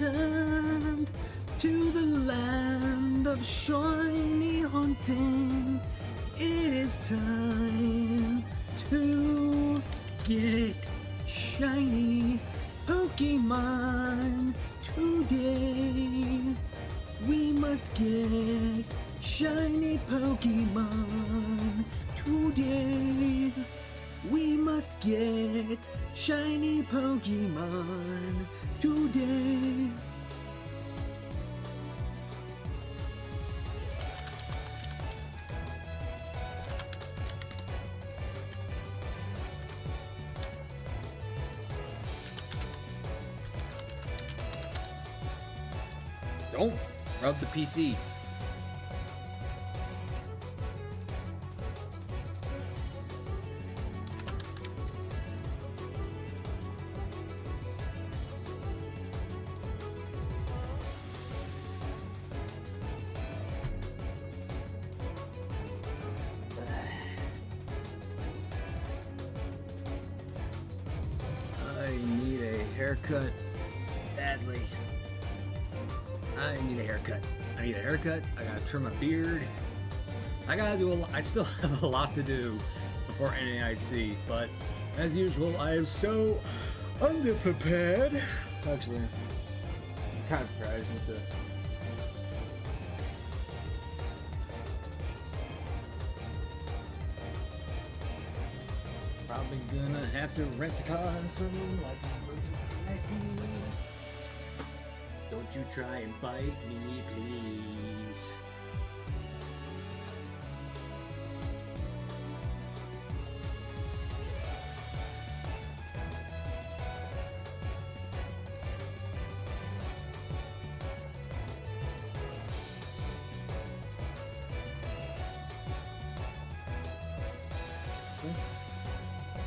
returned to the land of shiny hunting. It is time to get shiny Pokemon today. We must get shiny Pokemon today. We must get shiny Pokemon today. Don't rub the PC. I need a haircut badly. I need a haircut. I need a haircut. I gotta trim my beard. I gotta do a lot. I still have a lot to do before NAIC, but as usual, I am so underprepared. Actually, I'm kind of prepared. I just need to. Probably gonna have to rent a car somewhere like NAIC. Don't you try and bite me, please.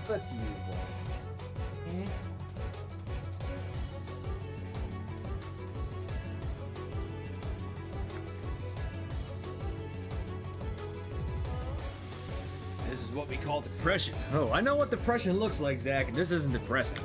What do you want? This is what we call depression. Oh, I know what depression looks like, Zach, and this isn't depressing.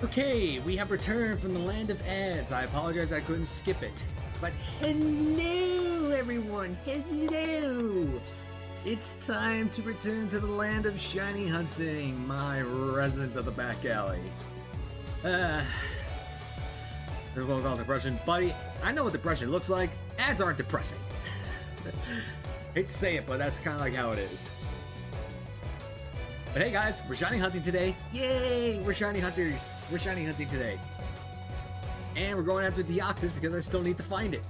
Okay, we have returned from the land of ads. I apologize I couldn't skip it. But hello, everyone. Hello. It's time to return to the land of shiny hunting, my residents of the back alley. They're going to call depression. Buddy, I know what depression looks like. Ads aren't depressing. Hate to say it, but that's kind of like how it is. But hey guys, we're shiny hunting today. Yay! We're shiny hunters. We're shiny hunting today. And we're going after Deoxys because I still need to find it.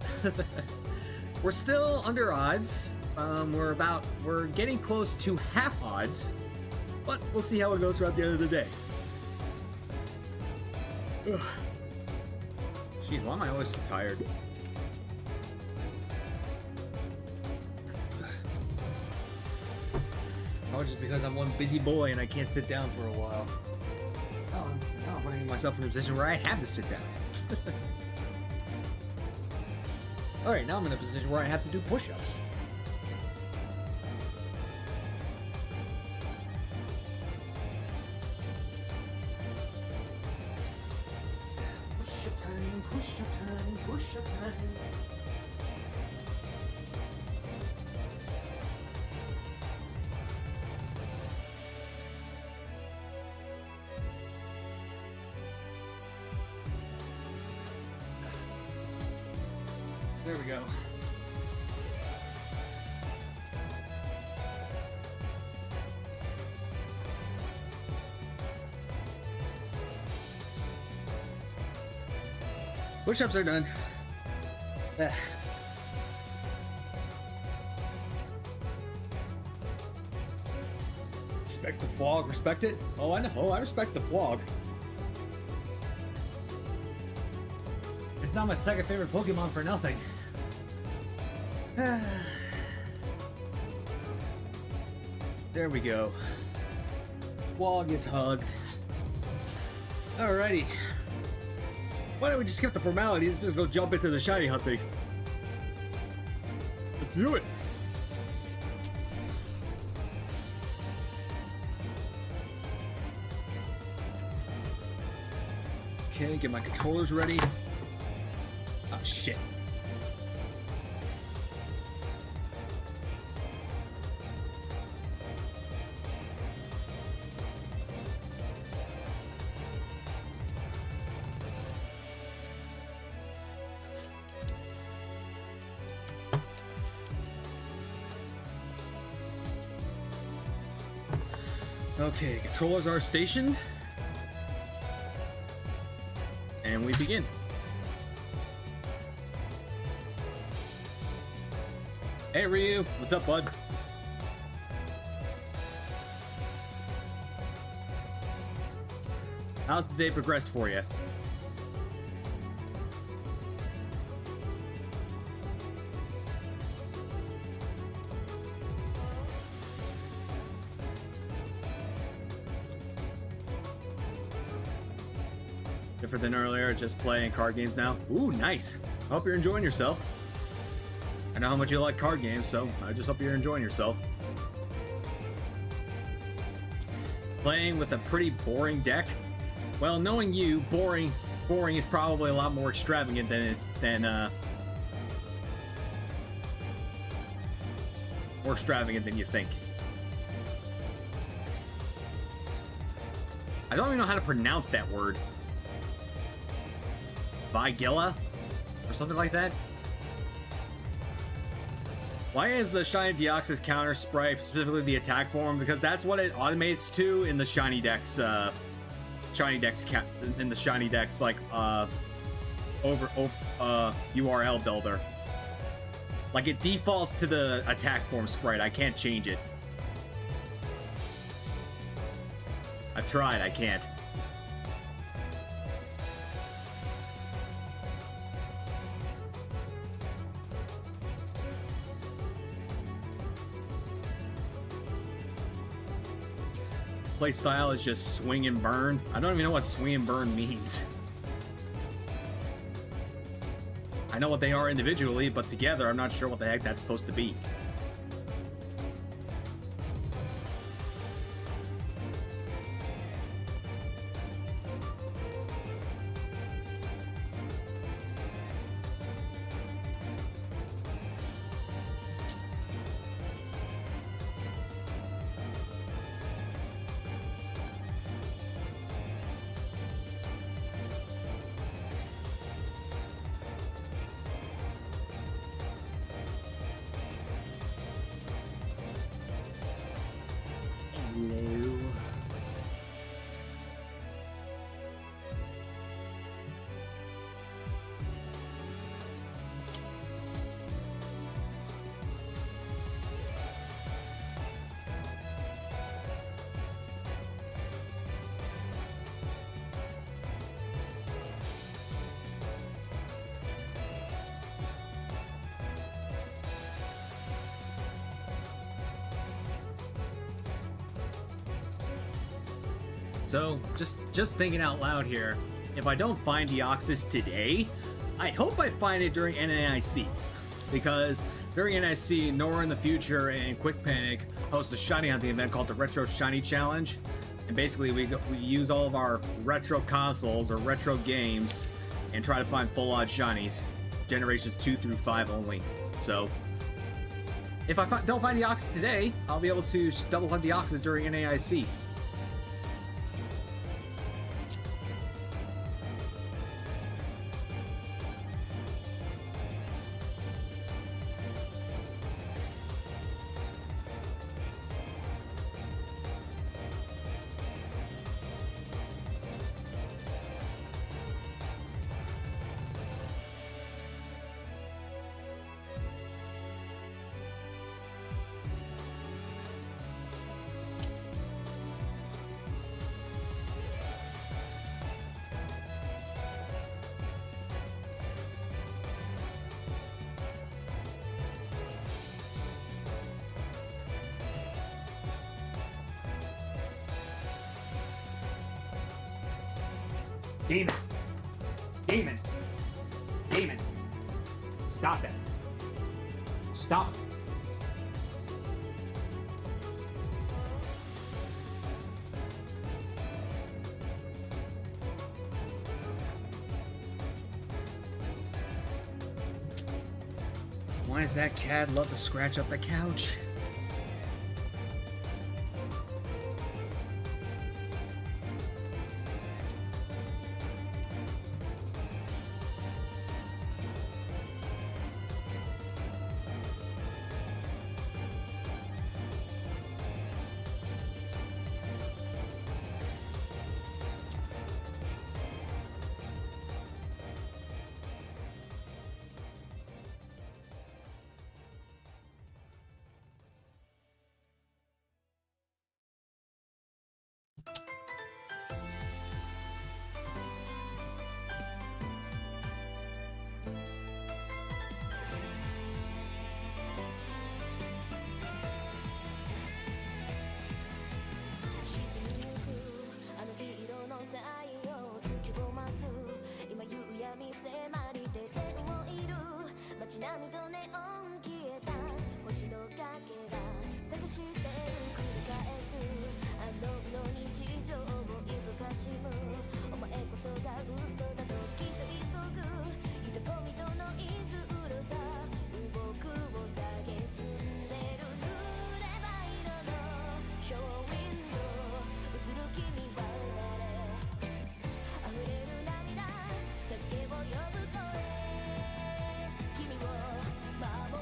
We're still under odds. We're getting close to half odds. But we'll see how it goes throughout the end of the day. Ugh. Jeez, why am I always so tired? Oh, just because I'm one busy boy and I can't sit down for a while. Oh, now I'm putting myself in a position where I have to sit down. Alright, now I'm in a position where I have to do push-ups. Push-up time, push-up time, push-up time. There we go. Push-ups are done. Respect the fog, respect it? Oh, I know. Oh, I respect the fog. It's not my second favorite Pokemon for nothing. There we go. Wog is hugged. Alrighty. Why don't we just skip the formalities and just go jump into the shiny hunting? Let's do it. Okay, get my controllers ready. Oh, shit. Okay, controllers are stationed. And we begin. Hey Ryu, what's up, bud? How's the day progressed for you? Different than earlier, just playing card games now. Ooh, nice. I hope you're enjoying yourself. I know how much you like card games, so I just hope you're enjoying yourself. Playing with a pretty boring deck. Well, knowing you, boring is probably a lot more extravagant than more extravagant than you think. I don't even know how to pronounce that word. Vigilla? Or something like that? Why is the Shiny Deoxys counter sprite specifically the attack form? Because that's what it automates to in the Shiny Dex, like, URL builder. Like, it defaults to the attack form sprite. I can't change it. I've tried, I can't. Play style is just swing and burn. I don't even know what swing and burn means. I know what they are individually, but together I'm not sure what the heck that's supposed to be. Hello. So, just thinking out loud here, if I don't find Deoxys today, I hope I find it during NAIC. Because during NAIC, Nora in the Future and Quick Panic host a shiny hunting event called the Retro Shiny Challenge. And basically, we use all of our retro consoles or retro games and try to find full-odd shinies. Generations 2 through 5 only. So, if I don't find Deoxys today, I'll be able to double hunt Deoxys during NAIC. Demon! Demon! Demon! Stop it. Stop it. Why does that cat love to scratch up the couch?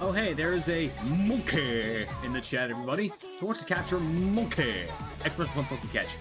Oh hey, there's a monkey in the chat, everybody. Who wants to capture a monkey? Expert one monkey catch.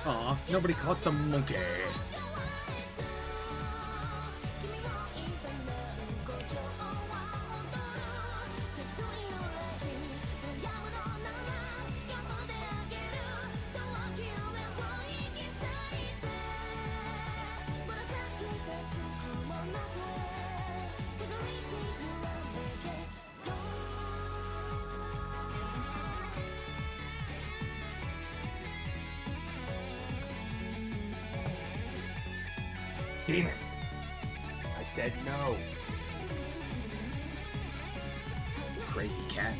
Aw, nobody caught the monkey. Demon! I said no. Crazy cat.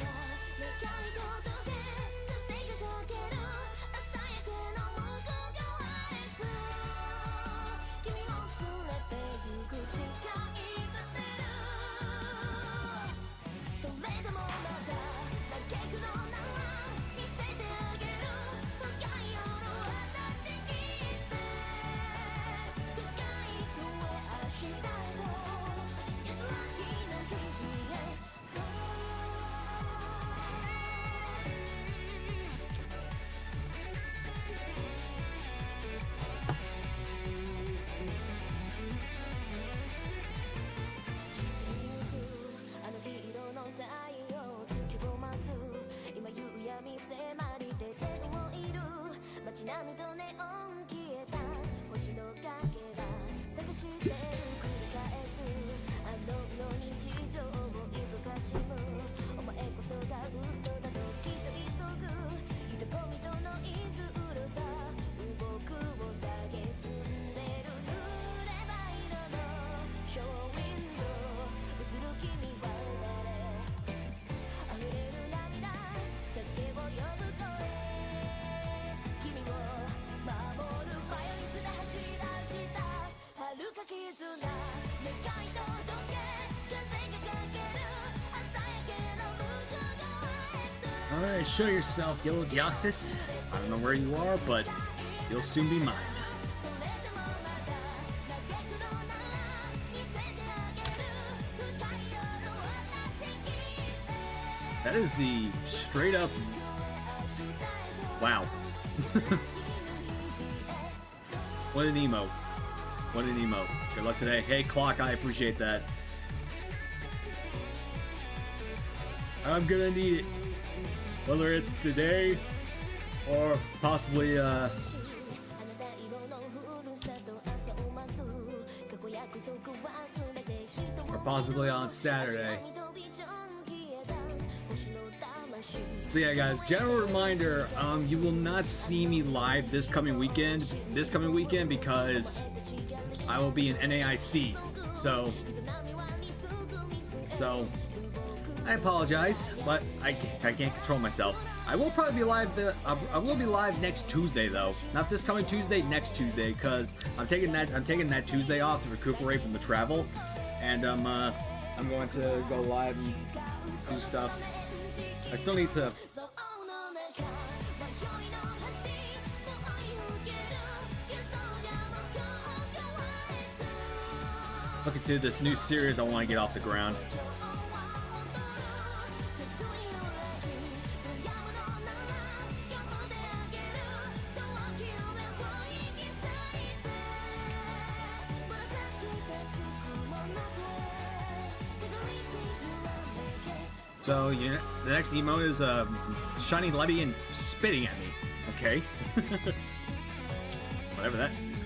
Alright, show yourself, yellow Deoxys. I don't know where you are, but you'll soon be mine. That is the straight up... Wow. What an emo. What an emo. Good luck today. Hey, Clock, I appreciate that. I'm gonna need it. Whether it's today or possibly on Saturday. So yeah, guys, general reminder, you will not see me live this coming weekend because I will be in NAIC. So I apologize, but I can't control myself. I will probably be live. I will be live next Tuesday, though. Not this coming Tuesday, next Tuesday, because I'm taking that Tuesday off to recuperate from the travel, and I'm going to go live and do stuff. I still need to. Look into this new series I want to get off the ground. So the next emote is shiny Letty and spitting at me. Okay. Whatever that is.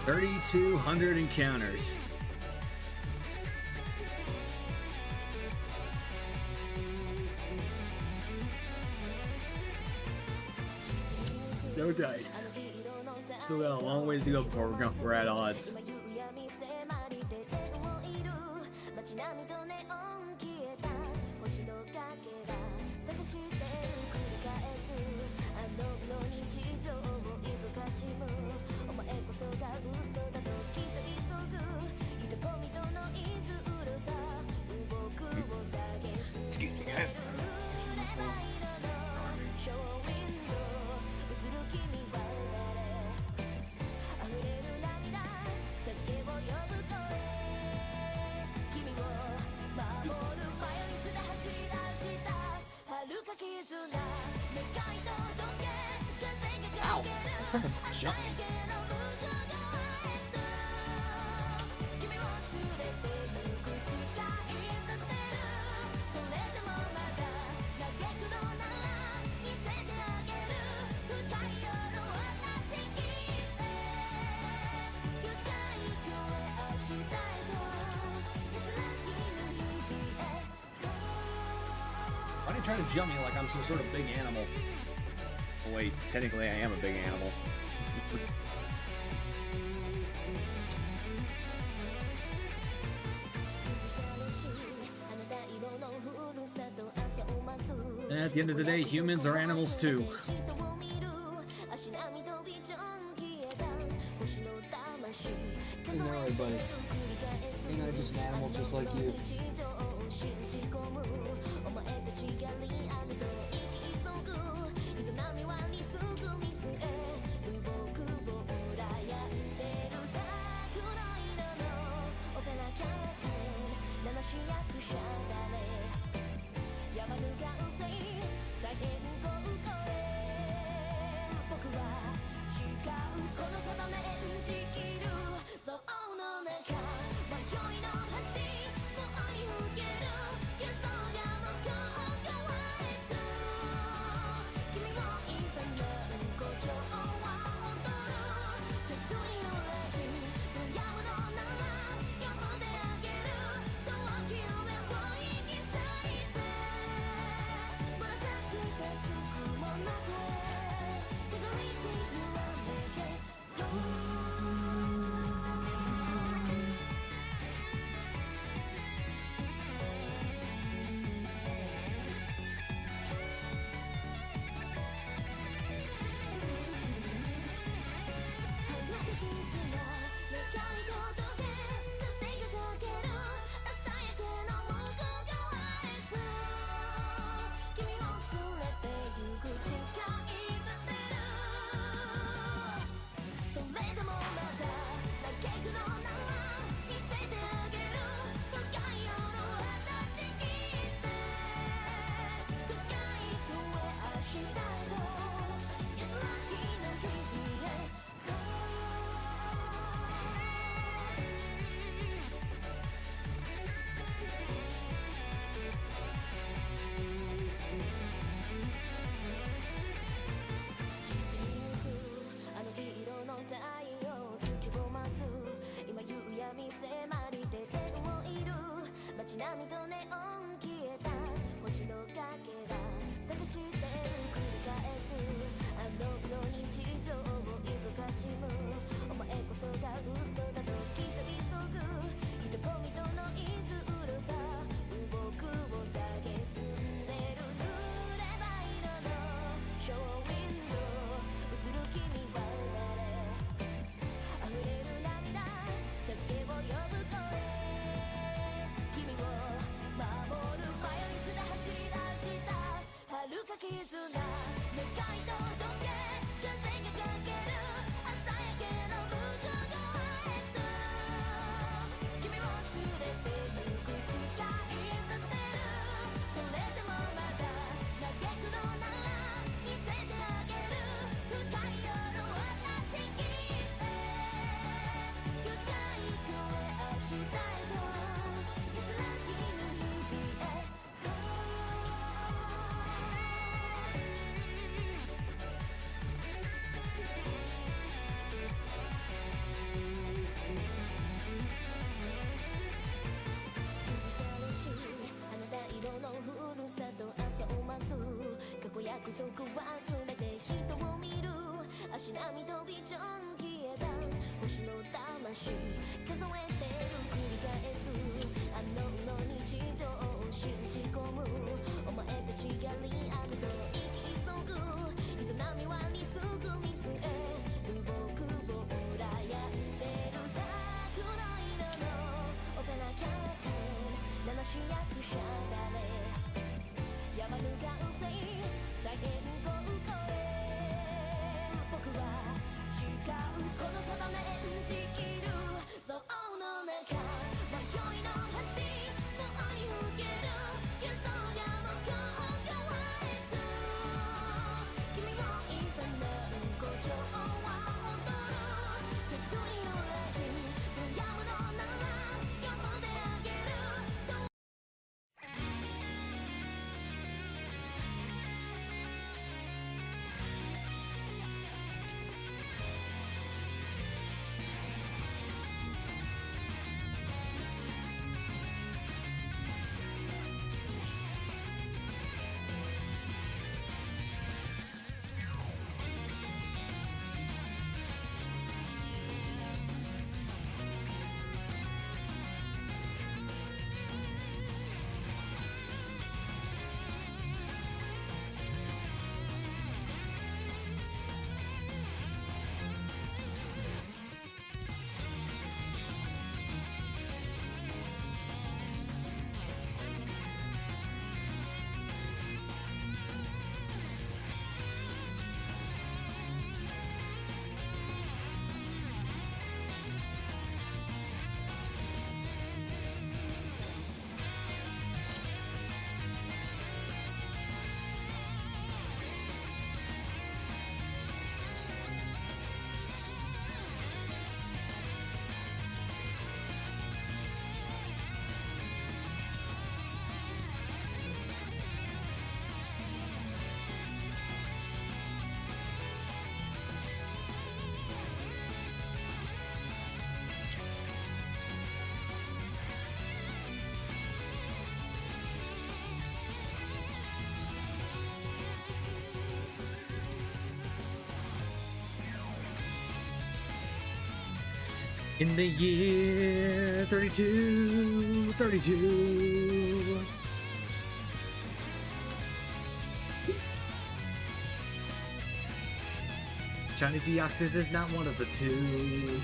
$3,200 encounters. No dice. Still got a long ways to go before we're at odds. Excuse me, guys. Ow! That's like a jump. Why are you trying to jump me like I'm some sort of big animal? Oh wait, technically I am a big animal. And at the end of the day, humans are animals too. Isn't that right, buddy? Ain't I just an animal just like you? In the year 3232. Johnny Deoxys is not one of the two.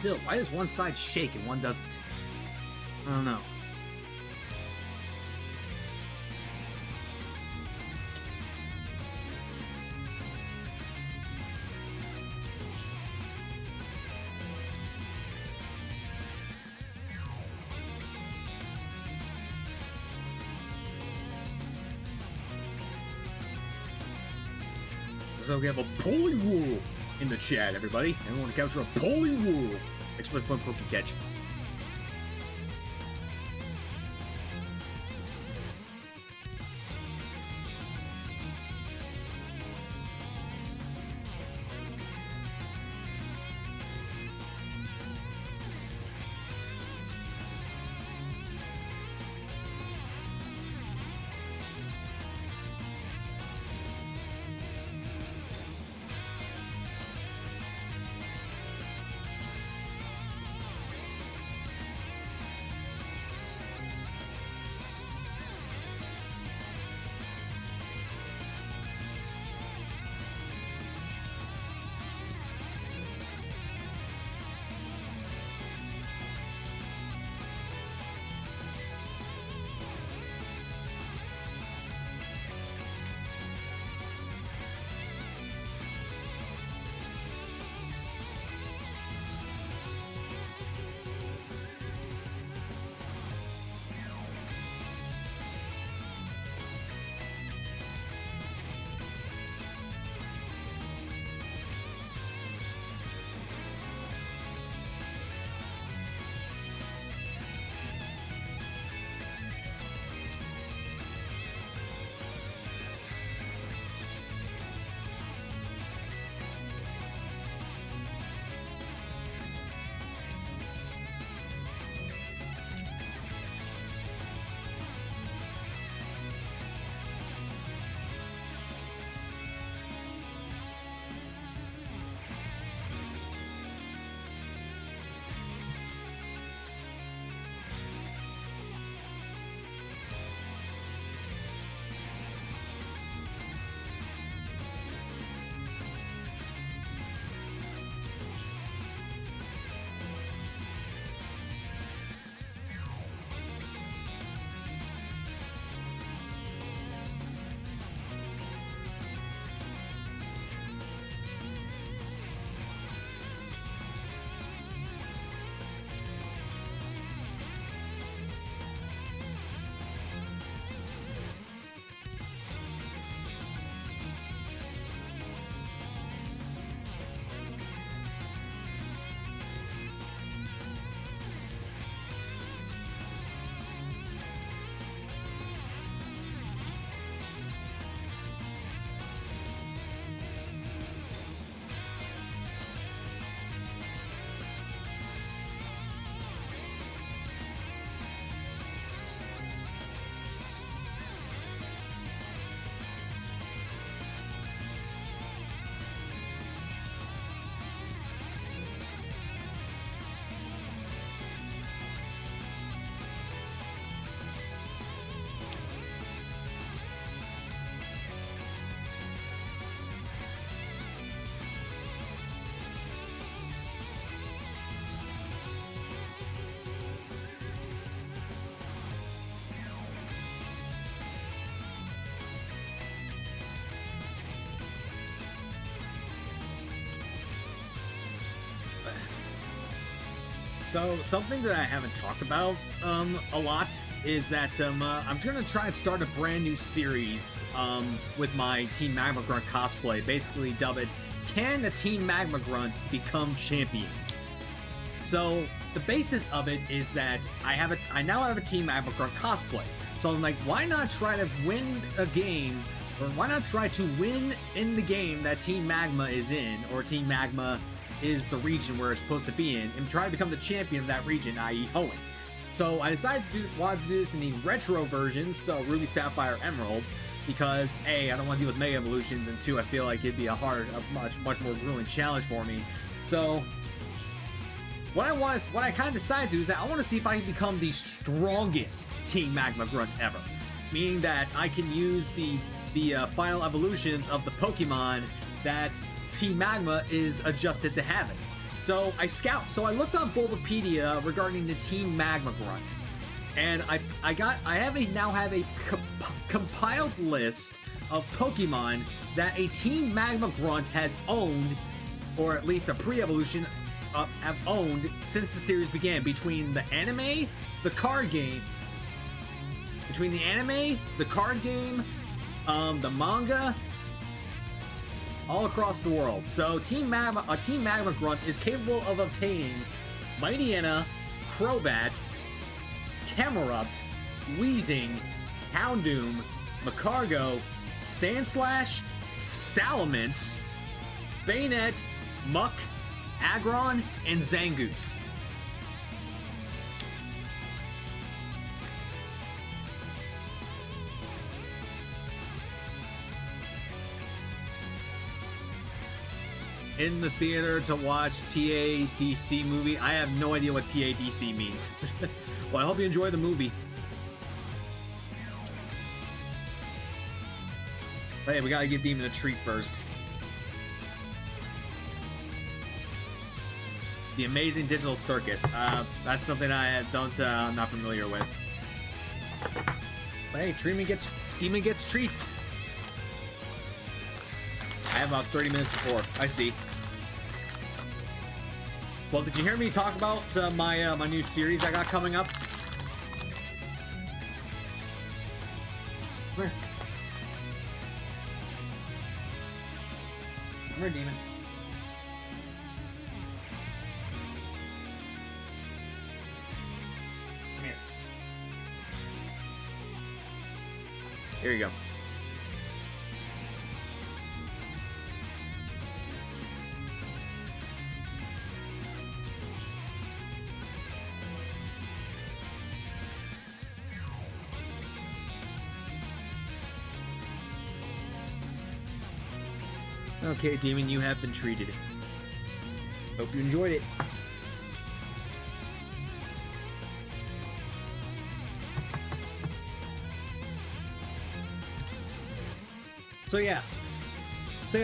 still. Why does one side shake and one doesn't? I don't know. So we have a Poliwhirl in the chat, everybody. Everyone to capture a Poliwhirl. Express point Poke Catch. So, something that I haven't talked about a lot is that I'm going to try and start a brand new series with my Team Magma Grunt cosplay. Basically dub it, Can a Team Magma Grunt Become Champion? So, the basis of it is that I now have a Team Magma Grunt cosplay. So I'm like, why not try to win a game, or why not try to win in the game that Team Magma is in, or Team Magma is the region where it's supposed to be in, and try to become the champion of that region, i.e. Hoenn. So I decided to want to do this in the retro versions, so Ruby, Sapphire, Emerald, because A, I don't want to deal with Mega Evolutions, and 2, I feel like it'd be a much more grueling challenge for me. So what I kind of decided to do is that I want to see if I can become the strongest Team Magma Grunt ever, meaning that I can use the final evolutions of the Pokemon that Team Magma is adjusted to having. So I looked on Bulbapedia regarding the Team Magma Grunt, and I now have a compiled list of Pokemon that a Team Magma Grunt has owned, or at least a pre-evolution have owned since the series began, between the anime, the card game, the manga, all across the world. So a Team Magma Grunt is capable of obtaining Mightyena, Crobat, Camerupt, Weezing, Houndoom, Macargo, Sandslash, Salamence, Bayonet, Muck, Aggron, and Zangoose. In the theater to watch TADC movie. I have no idea what TADC means. Well, I hope you enjoy the movie. But hey, we gotta give Demon a treat first. The Amazing Digital Circus. That's something I'm not familiar with. But hey, Demon gets treats. I have about 30 minutes before. I see. Well, did you hear me talk about my new series I got coming up? Come here. Come here, Demon. Come here. Here you go. Okay, Demon, you have been treated. Hope you enjoyed it. So yeah,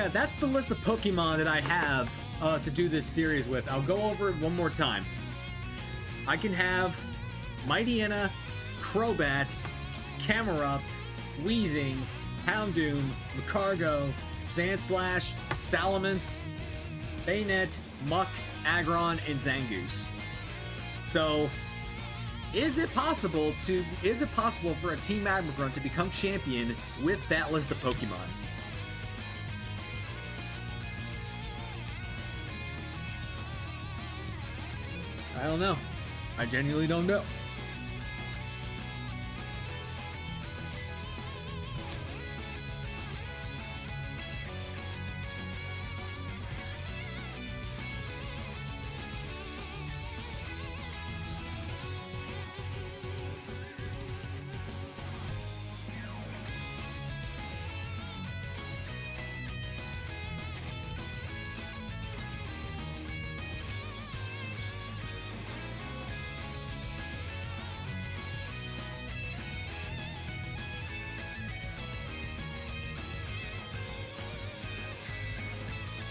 that's the list of Pokemon that I have to do this series with. I'll go over it one more time. I can have Mightyena, Crobat, Camerupt, Weezing, Houndoom, Macargo, Sandslash, Salamence, Bayonet, Muck, Aggron, and Zangoose. So, is it possible for a Team Magma Grunt to become champion with that list of Pokemon? I don't know. I genuinely don't know.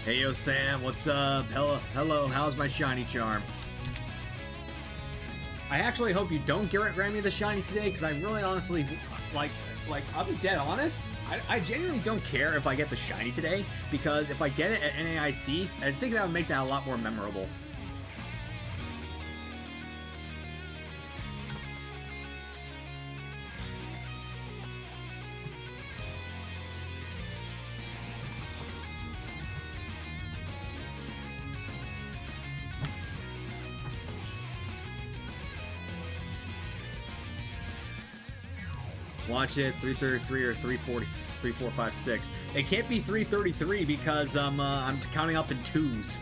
Hey yo Sam, what's up? Hello, how's my shiny charm? I actually hope you don't grant me the shiny today, because I really honestly, like, I'll be dead honest, I genuinely don't care if I get the shiny today, because if I get it at NAIC, I think that would make that a lot more memorable. Watch it, 333 or 3456. It can't be 333 because I'm counting up in twos.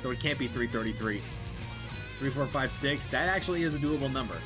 So it can't be 333. 3456, that actually is a doable number.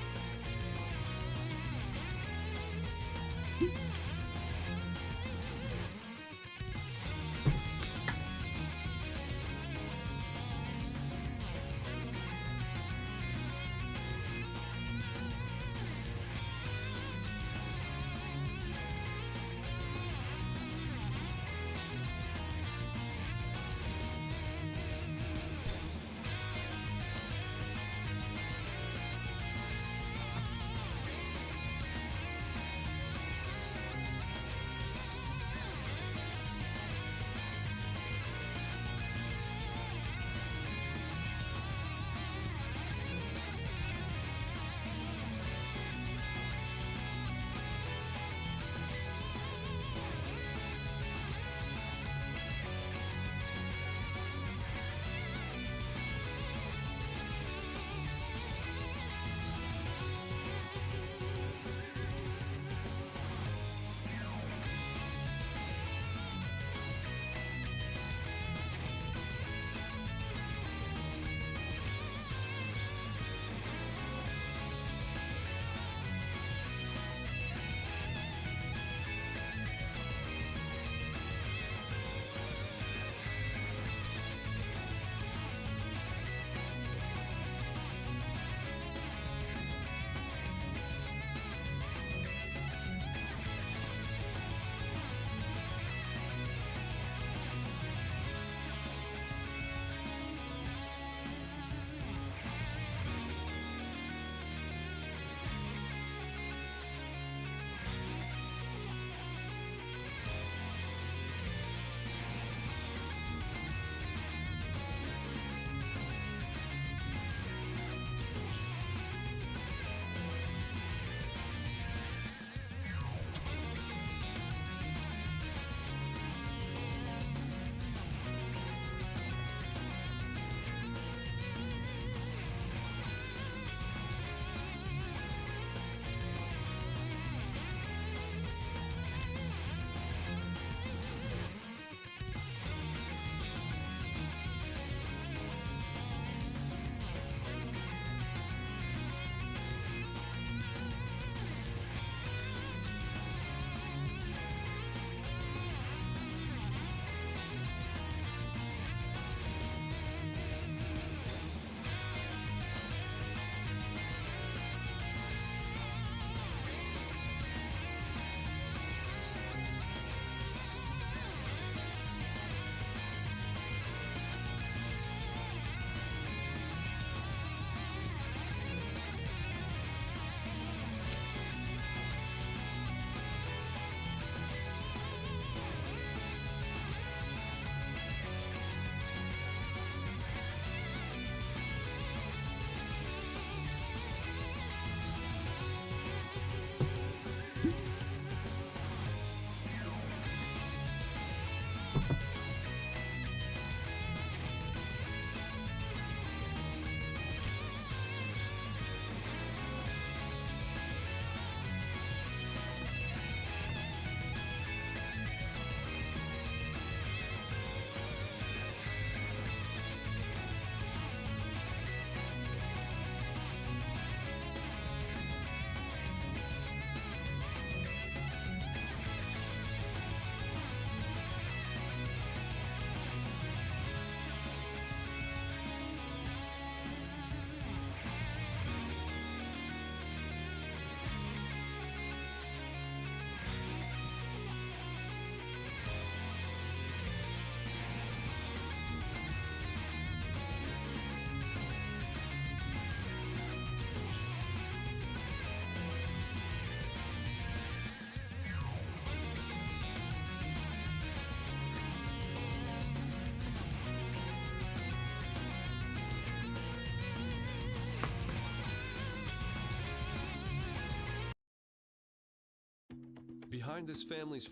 behind this family's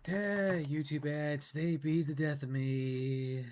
YouTube ads, they beat the death of me.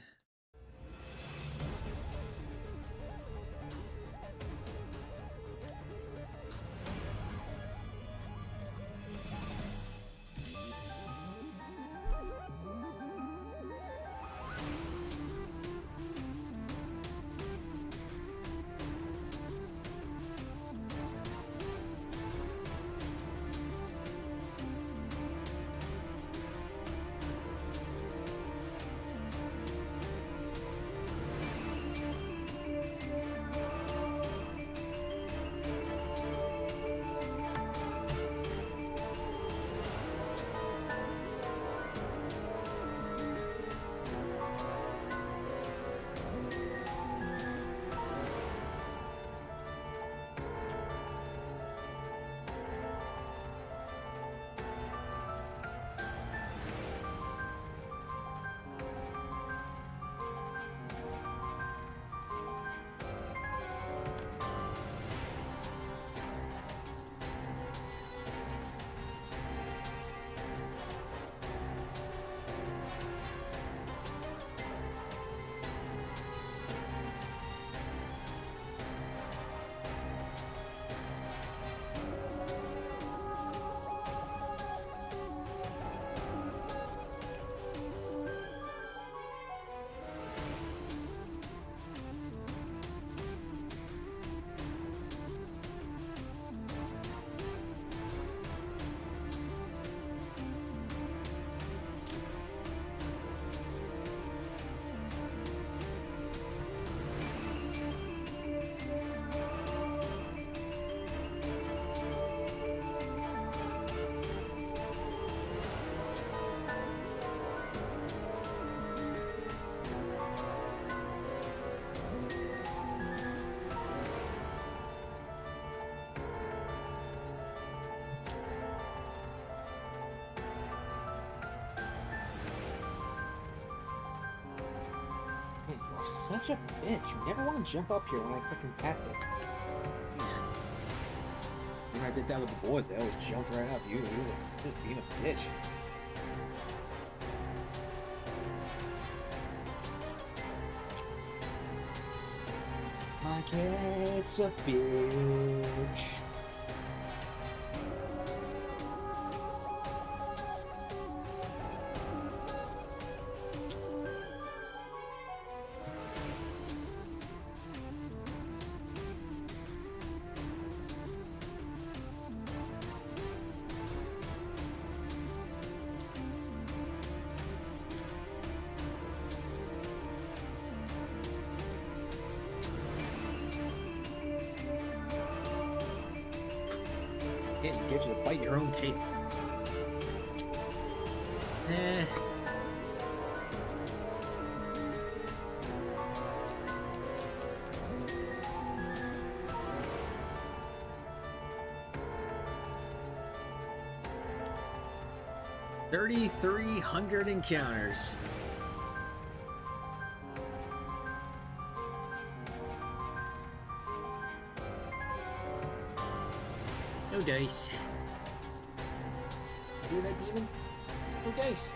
Man, you're such a bitch. You never want to jump up here when I freaking pat this. Jeez. When I did that with the boys, they always jumped right up. You were just being a bitch. My cat's a bitch. Didn't get you to bite your own teeth. Eh. $3,300 encounters. No dice. Hear that, demon? No dice.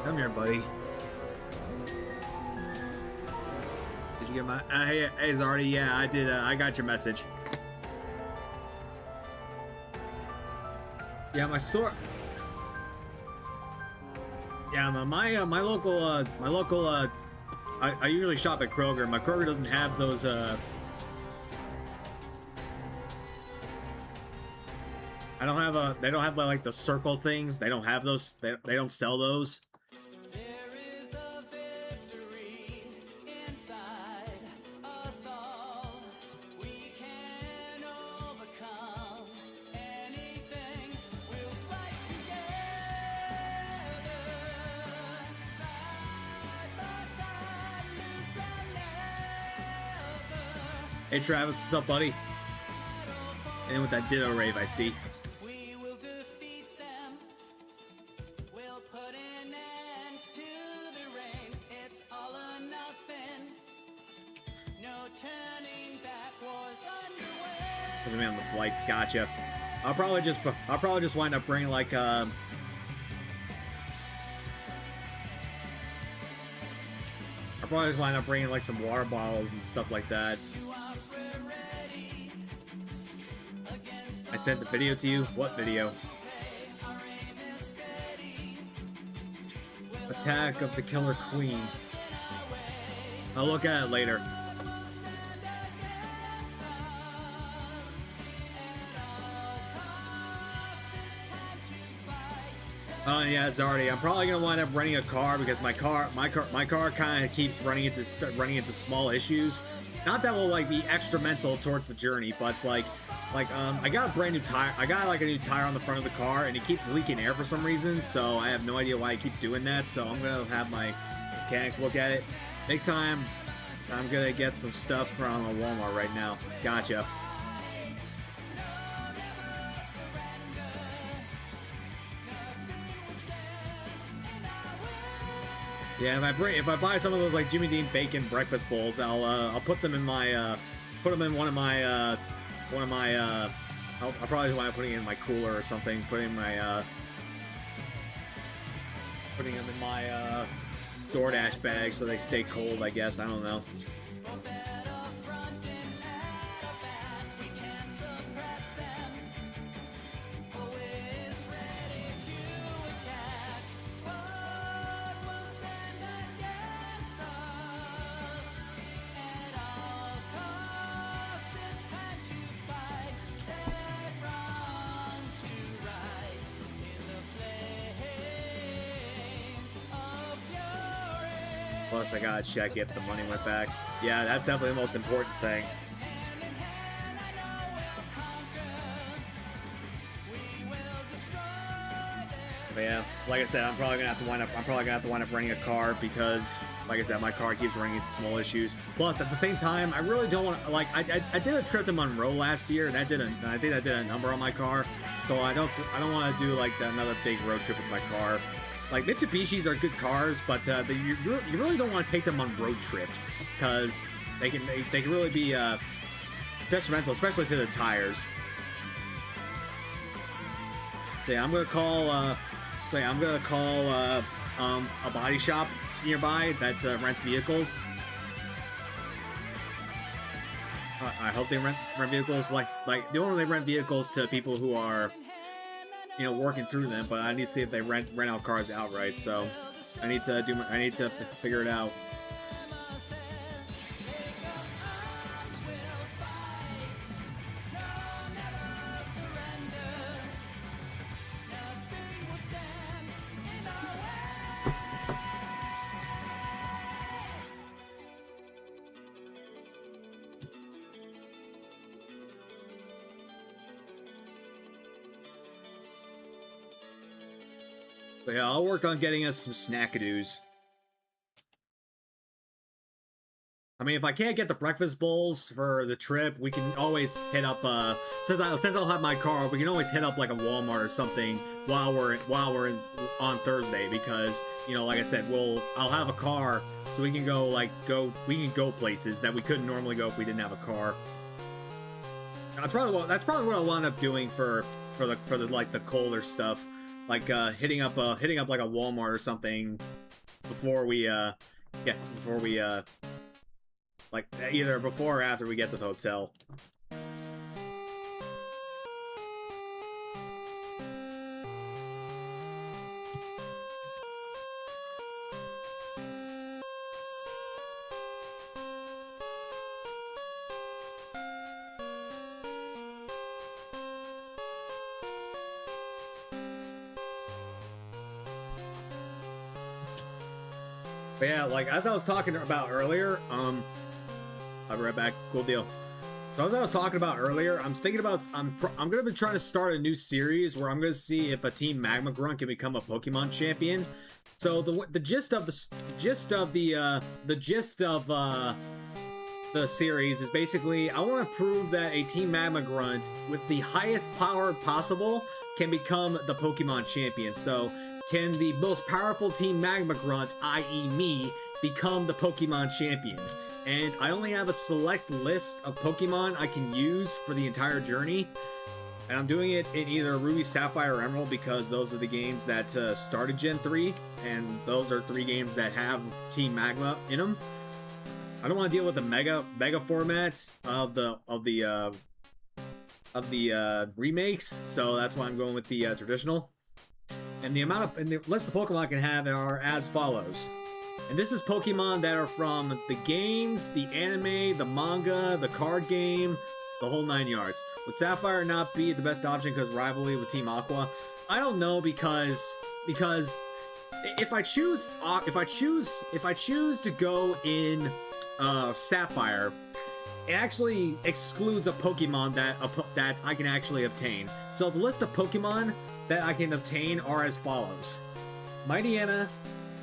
Come here, buddy. Did you get my? Hey, Zardy. Yeah, I did. I got your message. Yeah, my store. Yeah, my local. I usually shop at Kroger. My Kroger doesn't have those. I don't have a. They don't have like the circle things. They don't have those. They don't sell those. There is a victory inside us all. We can overcome anything. We'll fight together, side by side, lose from never. Hey Travis, what's up, buddy? And with that Ditto rave, I see. We will defeat them. We'll put an end to the rain. It's all or nothing. No turning back. War's underway. Put me on the flight. Gotcha. I'll probably just wind up bringing like I'll probably just wind up bringing like some water bottles and stuff like that. I sent the video to you. What video? Attack of the Killer Queen. I'll look at it later. Oh yeah, Zardy. I'm probably gonna wind up renting a car because my car kind of keeps running into small issues. Not that will like be extramental towards the journey, but like I got a brand new tire. I got like a new tire on the front of the car, and it keeps leaking air for some reason. So I have no idea why I keep doing that. So I'm gonna have my mechanics look at it. Big time. I'm gonna get some stuff from a Walmart right now. Gotcha. Yeah, if I buy some of those like Jimmy Dean bacon breakfast bowls, I'll put them in my put them in one of my I'll probably wind up putting it in my cooler or something. Putting them in my DoorDash bag so they stay cold. I guess I don't know. Plus, I gotta check if the money went back. Yeah, that's definitely the most important thing. But yeah, like I said, I'm probably gonna have to wind up renting a car because, like I said, my car keeps running into small issues. Plus, at the same time, I really don't want to. Like, I did a trip to Monroe last year, and I think I did a number on my car. So I don't want to do like another big road trip with my car. Like, Mitsubishis are good cars, but you really don't want to take them on road trips because they can really be detrimental, especially to the tires. So yeah, I'm gonna call a body shop nearby that rents vehicles. I hope they rent vehicles. Like they only rent vehicles to people who are, you know, working through them, but I need to see if they rent out cars outright. So I need to figure it out. But yeah, I'll work on getting us some snackadoos. I mean, if I can't get the breakfast bowls for the trip, we can always hit up, since I'll have my car, we can always hit up like a Walmart or something while we're on Thursday, because, you know, like I said, I'll have a car, so we can go places that we couldn't normally go if we didn't have a car. That's probably what I'll wind up doing for the colder stuff. Like hitting up like a Walmart or something before we like either before or after we get to the hotel. But yeah, like as I was talking about earlier, I'll be right back. Cool deal. So as I was talking about earlier, I'm thinking about I'm gonna be trying to start a new series where I'm gonna see if a Team Magma Grunt can become a Pokemon champion. So the gist of the series is basically I want to prove that a Team Magma Grunt with the highest power possible can become the Pokemon champion. So can the most powerful Team Magma Grunt, i.e. me, become the Pokemon champion? And I only have a select list of Pokemon I can use for the entire journey. And I'm doing it in either Ruby, Sapphire, or Emerald because those are the games that started Gen 3. And those are 3 games that have Team Magma in them. I don't want to deal with the mega format of the remakes, so that's why I'm going with the traditional. And the list of Pokemon I can have are as follows. And this is Pokemon that are from the games, the anime, the manga, the card game, the whole 9 yards. Would Sapphire not be the best option because rivalry with Team Aqua? I don't know because if I choose to go in Sapphire, it actually excludes a Pokemon that I can actually obtain. So the list of Pokemon that I can obtain are as follows: Mightyena,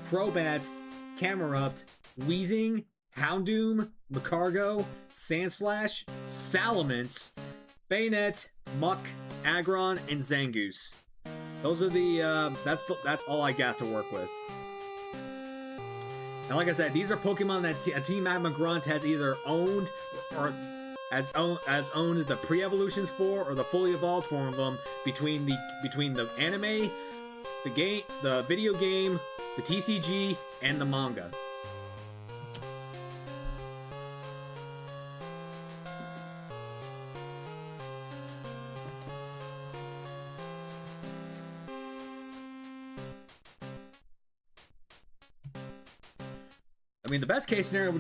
Crobat, Camerupt, Weezing, Houndoom, Magcargo, Sandslash, Salamence, Bayonet, Muck, Aggron, and Zangoose. Those are the that's all I got to work with. And like I said, these are Pokemon that a Team Magma Grunt has either owned or has owned the pre-evolutions for, or the fully evolved form of them between the anime, the game, the video game, the TCG, and the manga. I mean, the best case scenario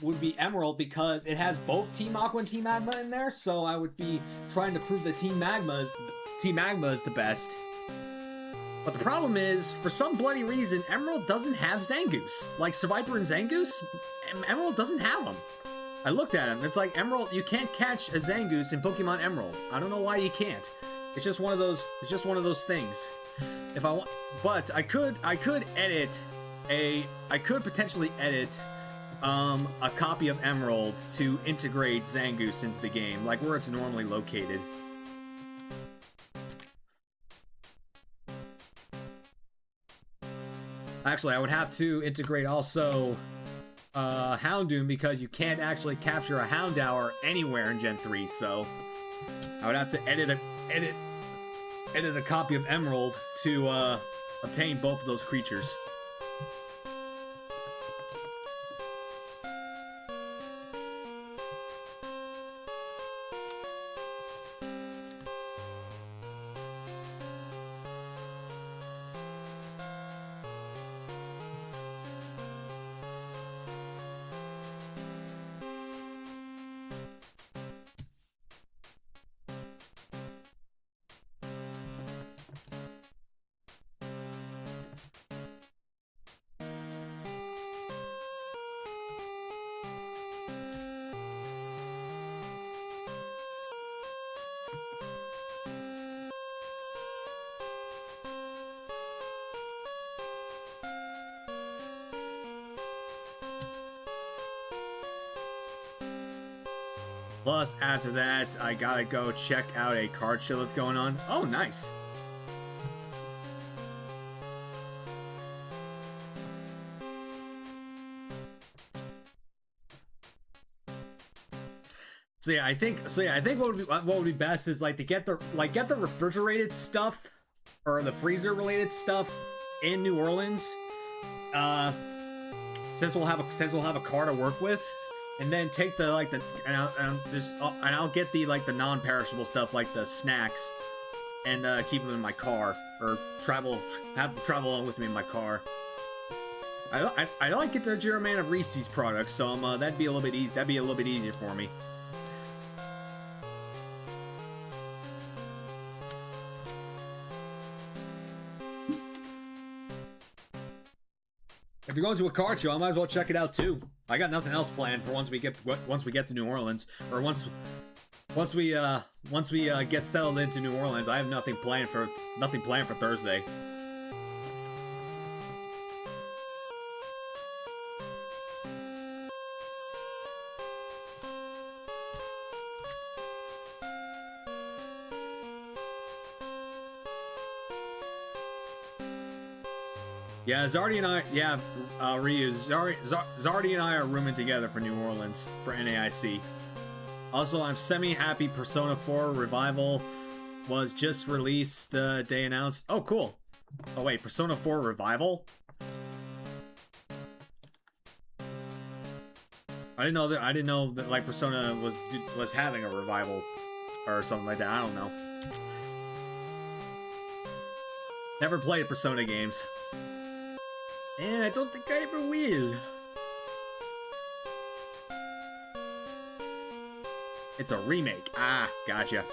would be Emerald because it has both Team Aqua and Team Magma in there. So I would be trying to prove that Team Magma is the best. But the problem is, for some bloody reason, Emerald doesn't have Zangoose. Like Seviper and Zangoose, Emerald doesn't have them. I looked at him. It's like Emerald. You can't catch a Zangoose in Pokemon Emerald. I don't know why you can't. It's just one of those. It's just one of those things. If I want, but I could edit. I could potentially edit a copy of Emerald to integrate Zangoose into the game, like where it's normally located. Actually, I would have to integrate also Houndoom because you can't actually capture a Houndour anywhere in Gen 3, so I would have to edit a copy of Emerald to obtain both of those creatures. Plus, after that, I gotta go check out a card show that's going on. Oh, nice. So yeah, I think what would be best is like to get the refrigerated stuff or the freezer related stuff in New Orleans. Since we'll have a car to work with. And then take I'll get the non-perishable stuff like the snacks, and keep them in my car or travel along with me in my car. I like get the German of Reese's products, so that'd be a little bit easy. That'd be a little bit easier for me. If you're going to a card show, I might as well check it out too. I got nothing else planned for once we get to New Orleans, or once we get settled into New Orleans. I have nothing planned for Thursday. Yeah, Zardy and I, Ryu, Zardy and I are rooming together for New Orleans for NAIC. Also, I'm semi-happy Persona 4 Revival was just released, day announced. Oh, cool. Oh wait, Persona 4 Revival? I didn't know that like Persona was having a revival or something like that. I don't know. Never played Persona games. And I don't think I ever will. It's a remake. Ah, gotcha.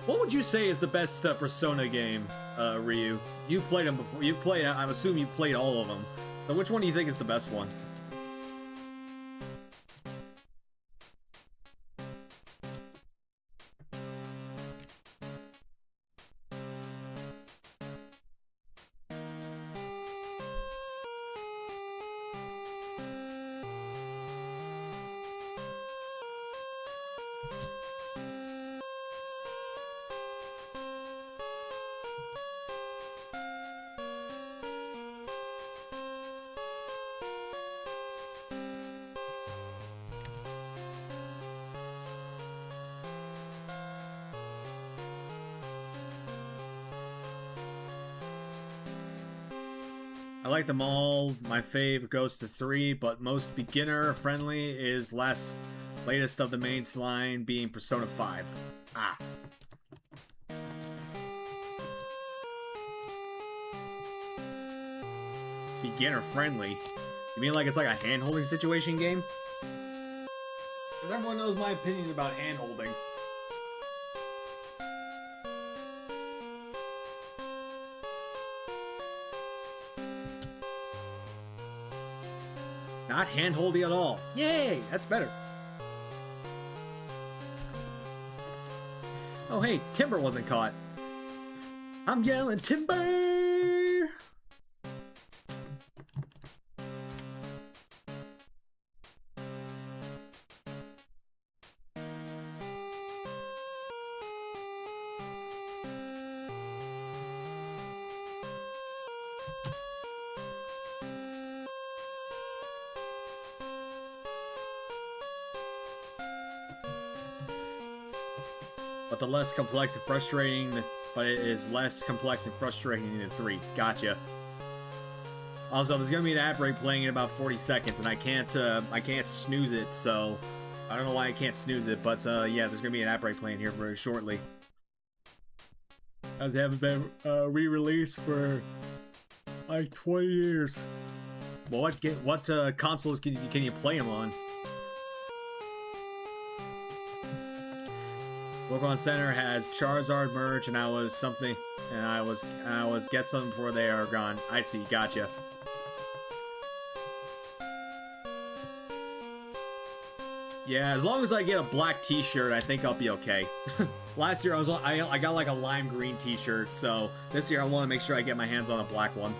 What would you say is the best Persona game, Ryu? You've played them before. I'm assuming you've played all of them. So which one do you think is the best one? I like them all. My fave goes to 3, but most beginner friendly is latest of the main line being Persona 5. Ah. Beginner friendly? You mean like it's like a hand-holding situation game? Because everyone knows my opinion about hand-holding. Not hand-holdy at all. Yay! That's better. Oh hey, Timber wasn't caught. I'm yelling Timber! But the less complex and frustrating, but it is less complex and frustrating than 3. Gotcha. Also, there's gonna be an ad break playing in about 40 seconds, and I can't snooze it, so I don't know why I can't snooze it, but yeah, there's gonna be an ad break playing here very shortly. As they haven't been re-released for like 20 years. Well, what consoles can you play them on? Pokemon Center has Charizard merch, and I was get something before they are gone. I see, gotcha. Yeah, as long as I get a black T-shirt, I think I'll be okay. Last year I got like a lime green T-shirt, so this year I want to make sure I get my hands on a black one.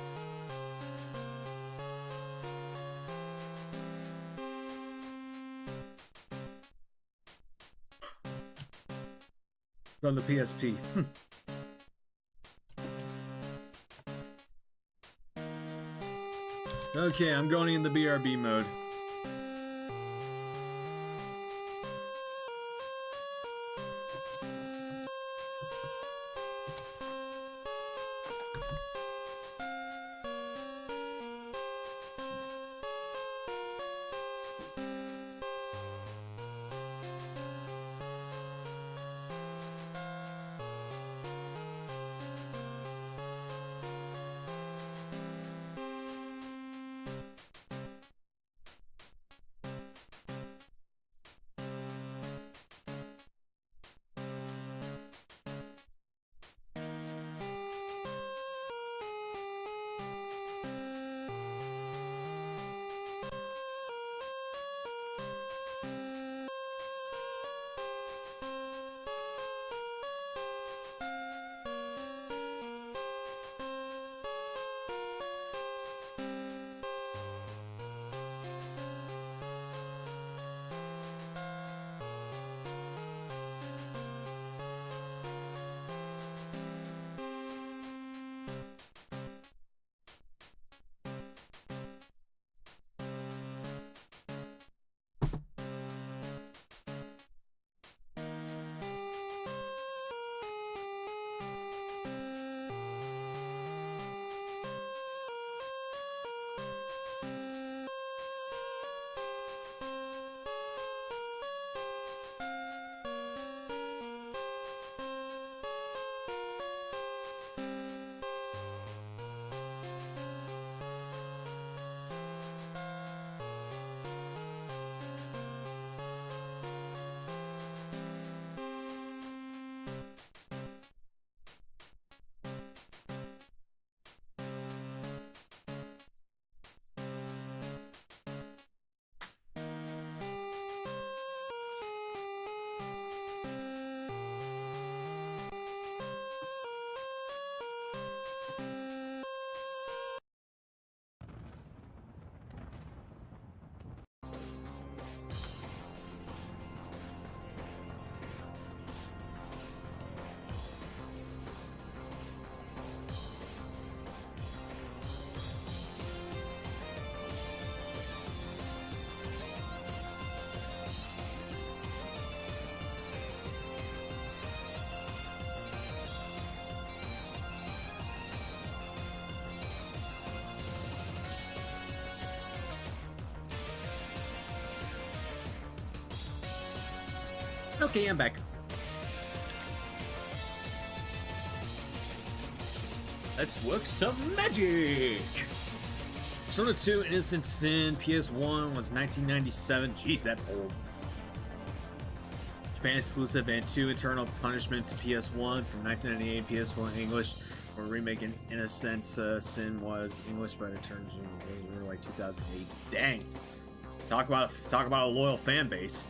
On the PSP. Okay, I'm going in the BRB mode. Okay, I'm back. Let's work some magic! Persona 2 Innocent Sin PS1 was 1997. Jeez, that's old. Japan exclusive, and 2 Eternal Punishment to PS1 from 1998. PS1 English, or remake in Innocent Sin was English, but it turns like 2008. Dang. Talk about a loyal fan base.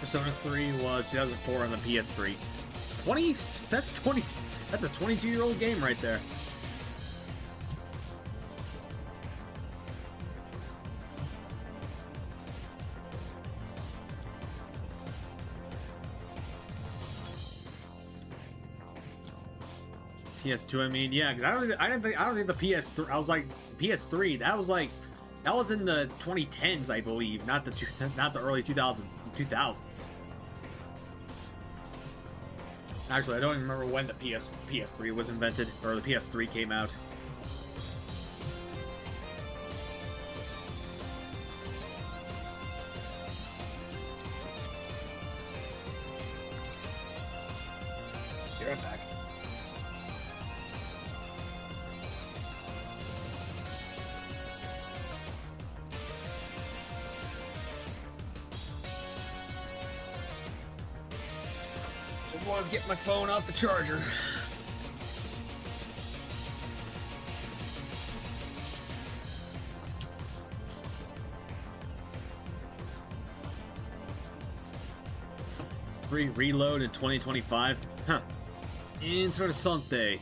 Persona 3 was 2004 on the PS3. That's a 22-year-old game right there. PS2, I mean, yeah, because I don't think the PS3. I was like PS3. That was in the 2010s, I believe, not the early 2000s. Actually, I don't even remember when the PS3 was invented, or the PS3 came out. Be right back. I want to get my phone off the charger. Reload in 2025? Huh. Interessante.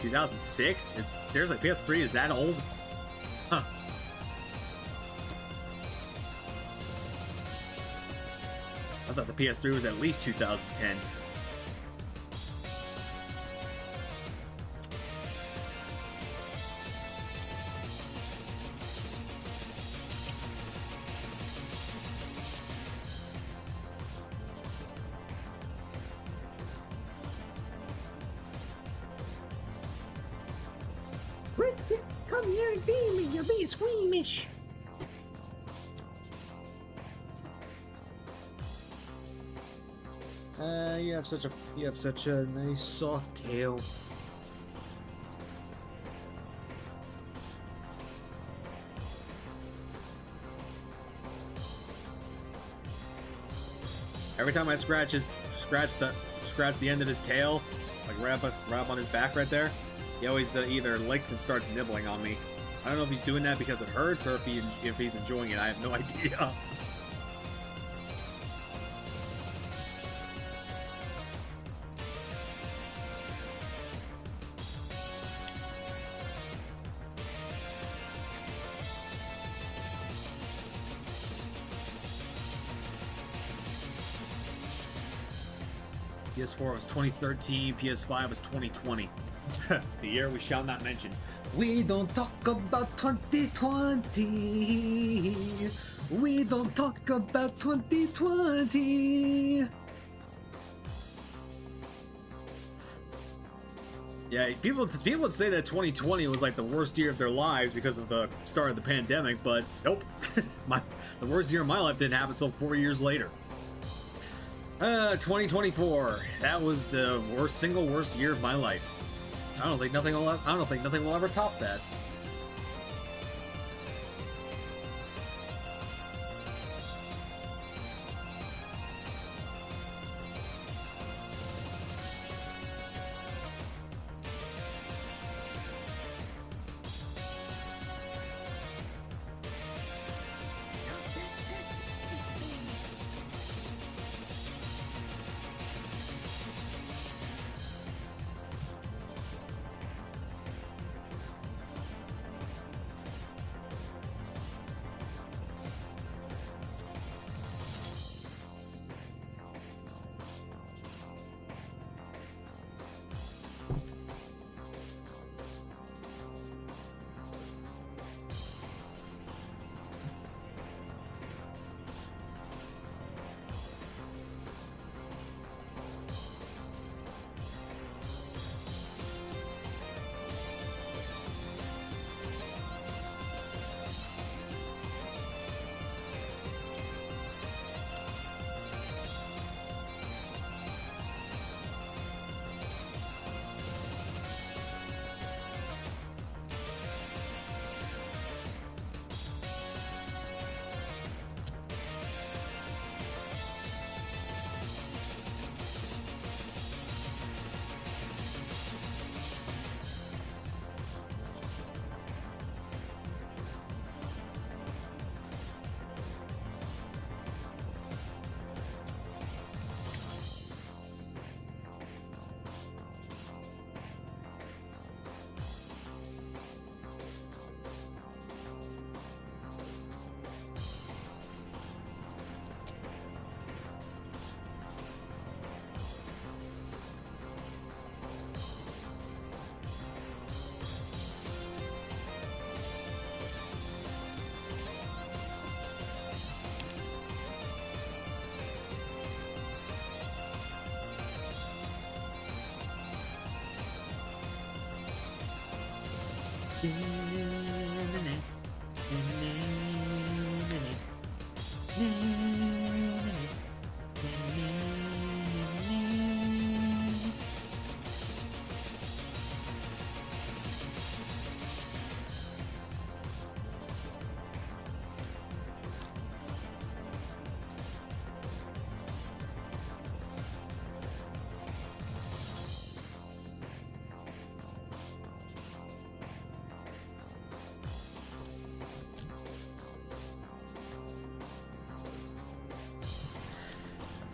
$2006? Seriously, PS3 is that old? Huh. I thought the PS3 was at least 2010. Come here and be me. You're being squeamish. You have such a nice soft tail. Every time I scratch the end of his tail, like right up on his back right there, he always either licks and starts nibbling on me. I don't know if he's doing that because it hurts or if he's enjoying it. I have no idea. PS4 was 2013, PS5 was 2020. The year we shall not mention. We don't talk about 2020. We don't talk about 2020. Yeah, people would say that 2020 was like the worst year of their lives because of the start of the pandemic, but nope. The worst year of my life didn't happen until 4 years later. 2024. That was the single worst year of my life. I don't think nothing will ever top that.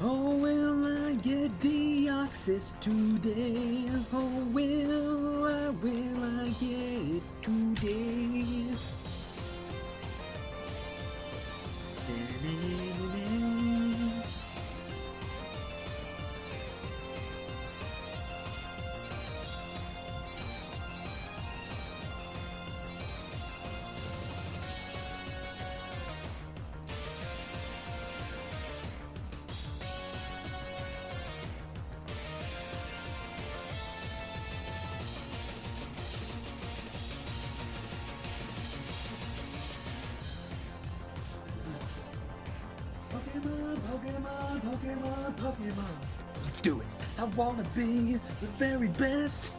Oh, will I get Deoxys today? Oh, will I get it today? Pokemon. Let's do it. I wanna be the very best,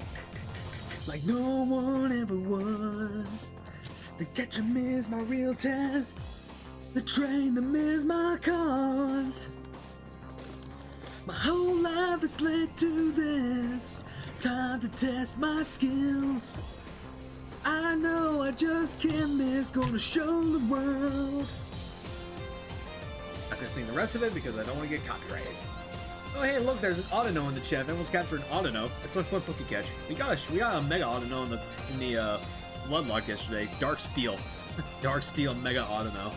like no one ever was. To catch 'em is my real test. To train them is my cause. My whole life has led to this. Time to test my skills. I know I just can't miss. Gonna show the world. Not gonna sing the rest of it because I don't want to get copyrighted. Oh hey, look, there's an Autono in the chat. Everyone's captured an Autono. That's one Poke Catch. We got a Mega Autono in the Bloodlock yesterday. Dark Steel, Dark Steel Mega Autono.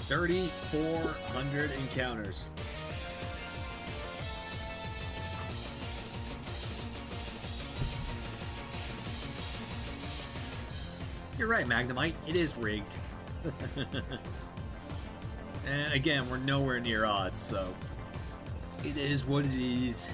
$3,400 encounters. You're right, Magnemite. It is rigged. And again, we're nowhere near odds, so it is what it is.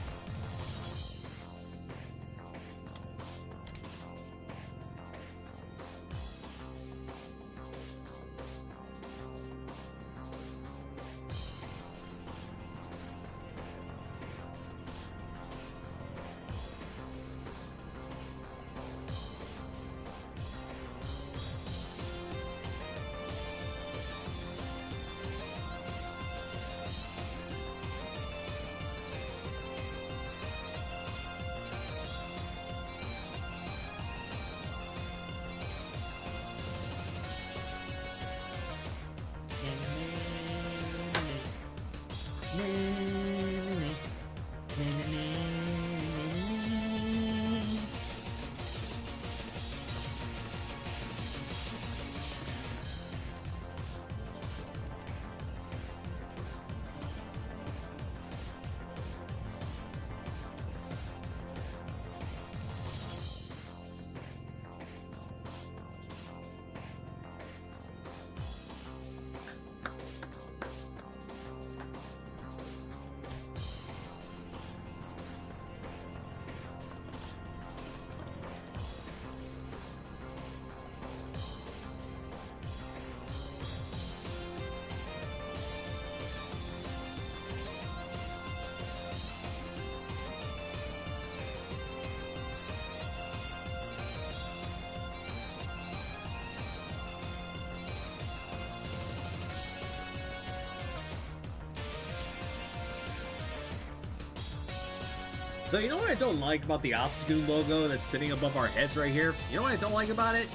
So you know what I don't like about the Obstagoon logo that's sitting above our heads right here? You know what I don't like about it?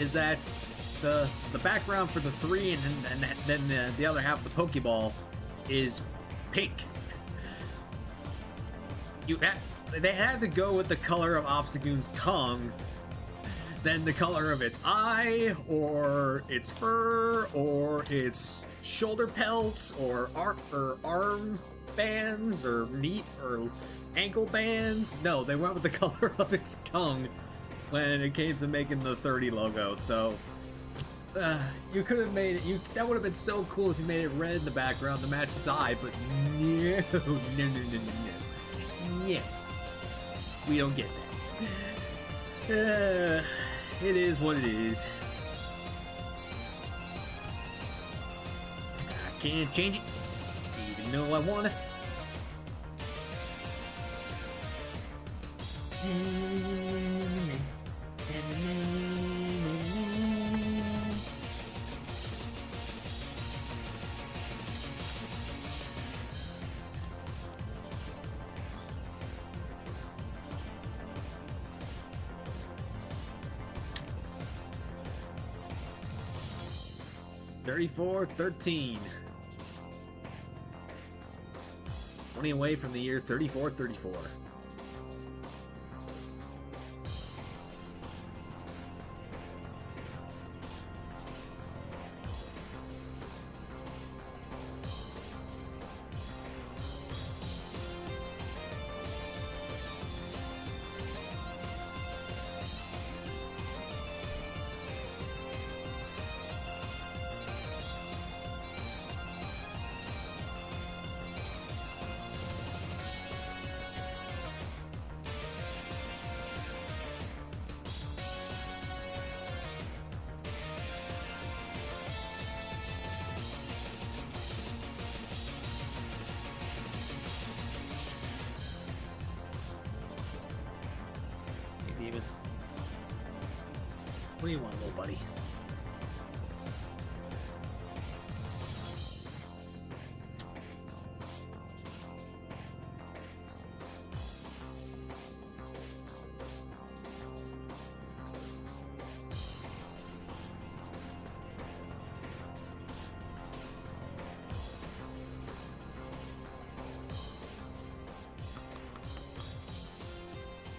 Is that the background for the 3 and then the other half of the Pokeball is pink. They had to go with the color of Obstagoon's tongue than the color of its eye, or its fur, or its shoulder pelts, or arm bands, or meat, or ankle bands. No, they went with the color of its tongue when it came to making the 30 logo. So you could have made it. That would have been so cool if you made it red in the background to match its eye. But no. We don't get that. It is what it is. I can't change it, even though I wanna. 34-13. 20 away from the year 34-34. Demon. What do you want, little buddy?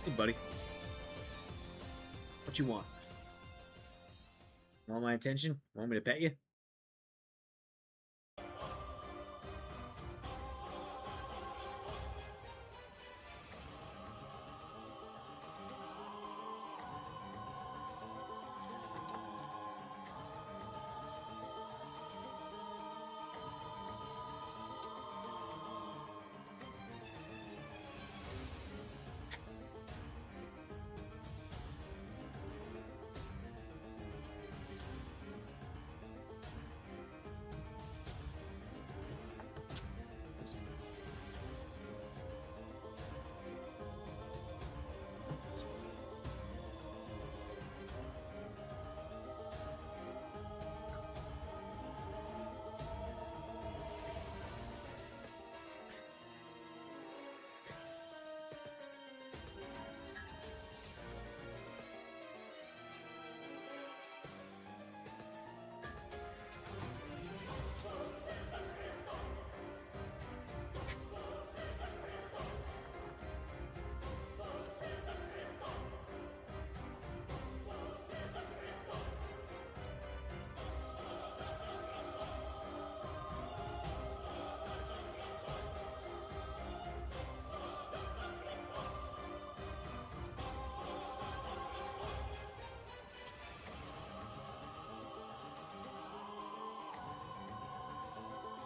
Hey, buddy. What you want? Want my attention? Want me to pet you?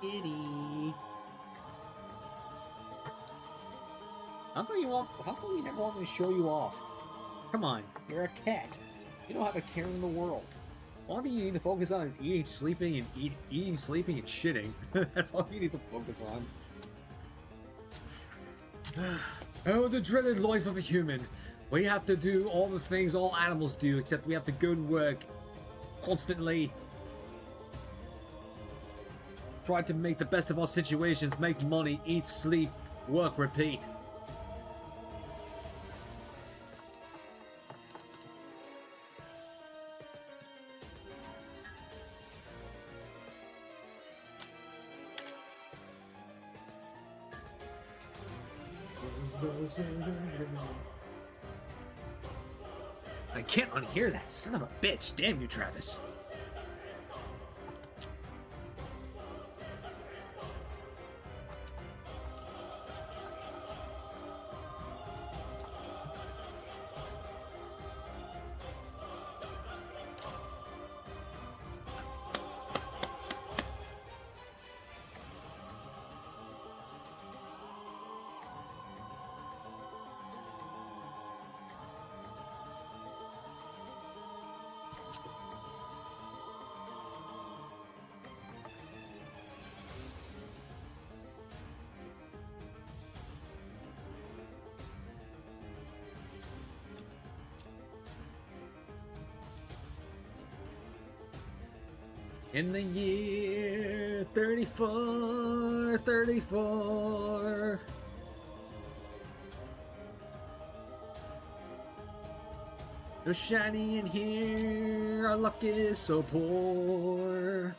Kitty. How come you never want me to show you off? Come on, you're a cat. You don't have a care in the world. One thing you need to focus on is eating, sleeping, and eating, sleeping, and shitting. That's all you need to focus on. Oh, the dreaded life of a human. We have to do all the things all animals do, except we have to go to work constantly. Try to make the best of our situations, make money, eat, sleep, work, repeat. I can't unhear that, son of a bitch. Damn you, Travis. In the year 34. No shiny in here, our luck is so poor.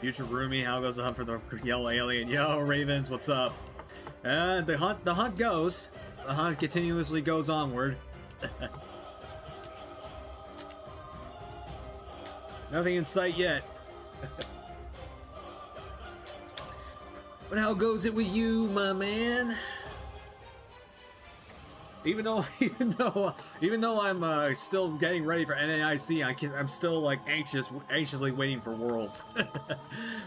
Future Roomy, how goes the hunt for the yellow alien? Yo, Ravens, what's up? The hunt goes. The hunt continuously goes onward. Nothing in sight yet. But how goes it with you, my man? Even though I'm still getting ready for NAIC, I'm still like anxiously waiting for Worlds.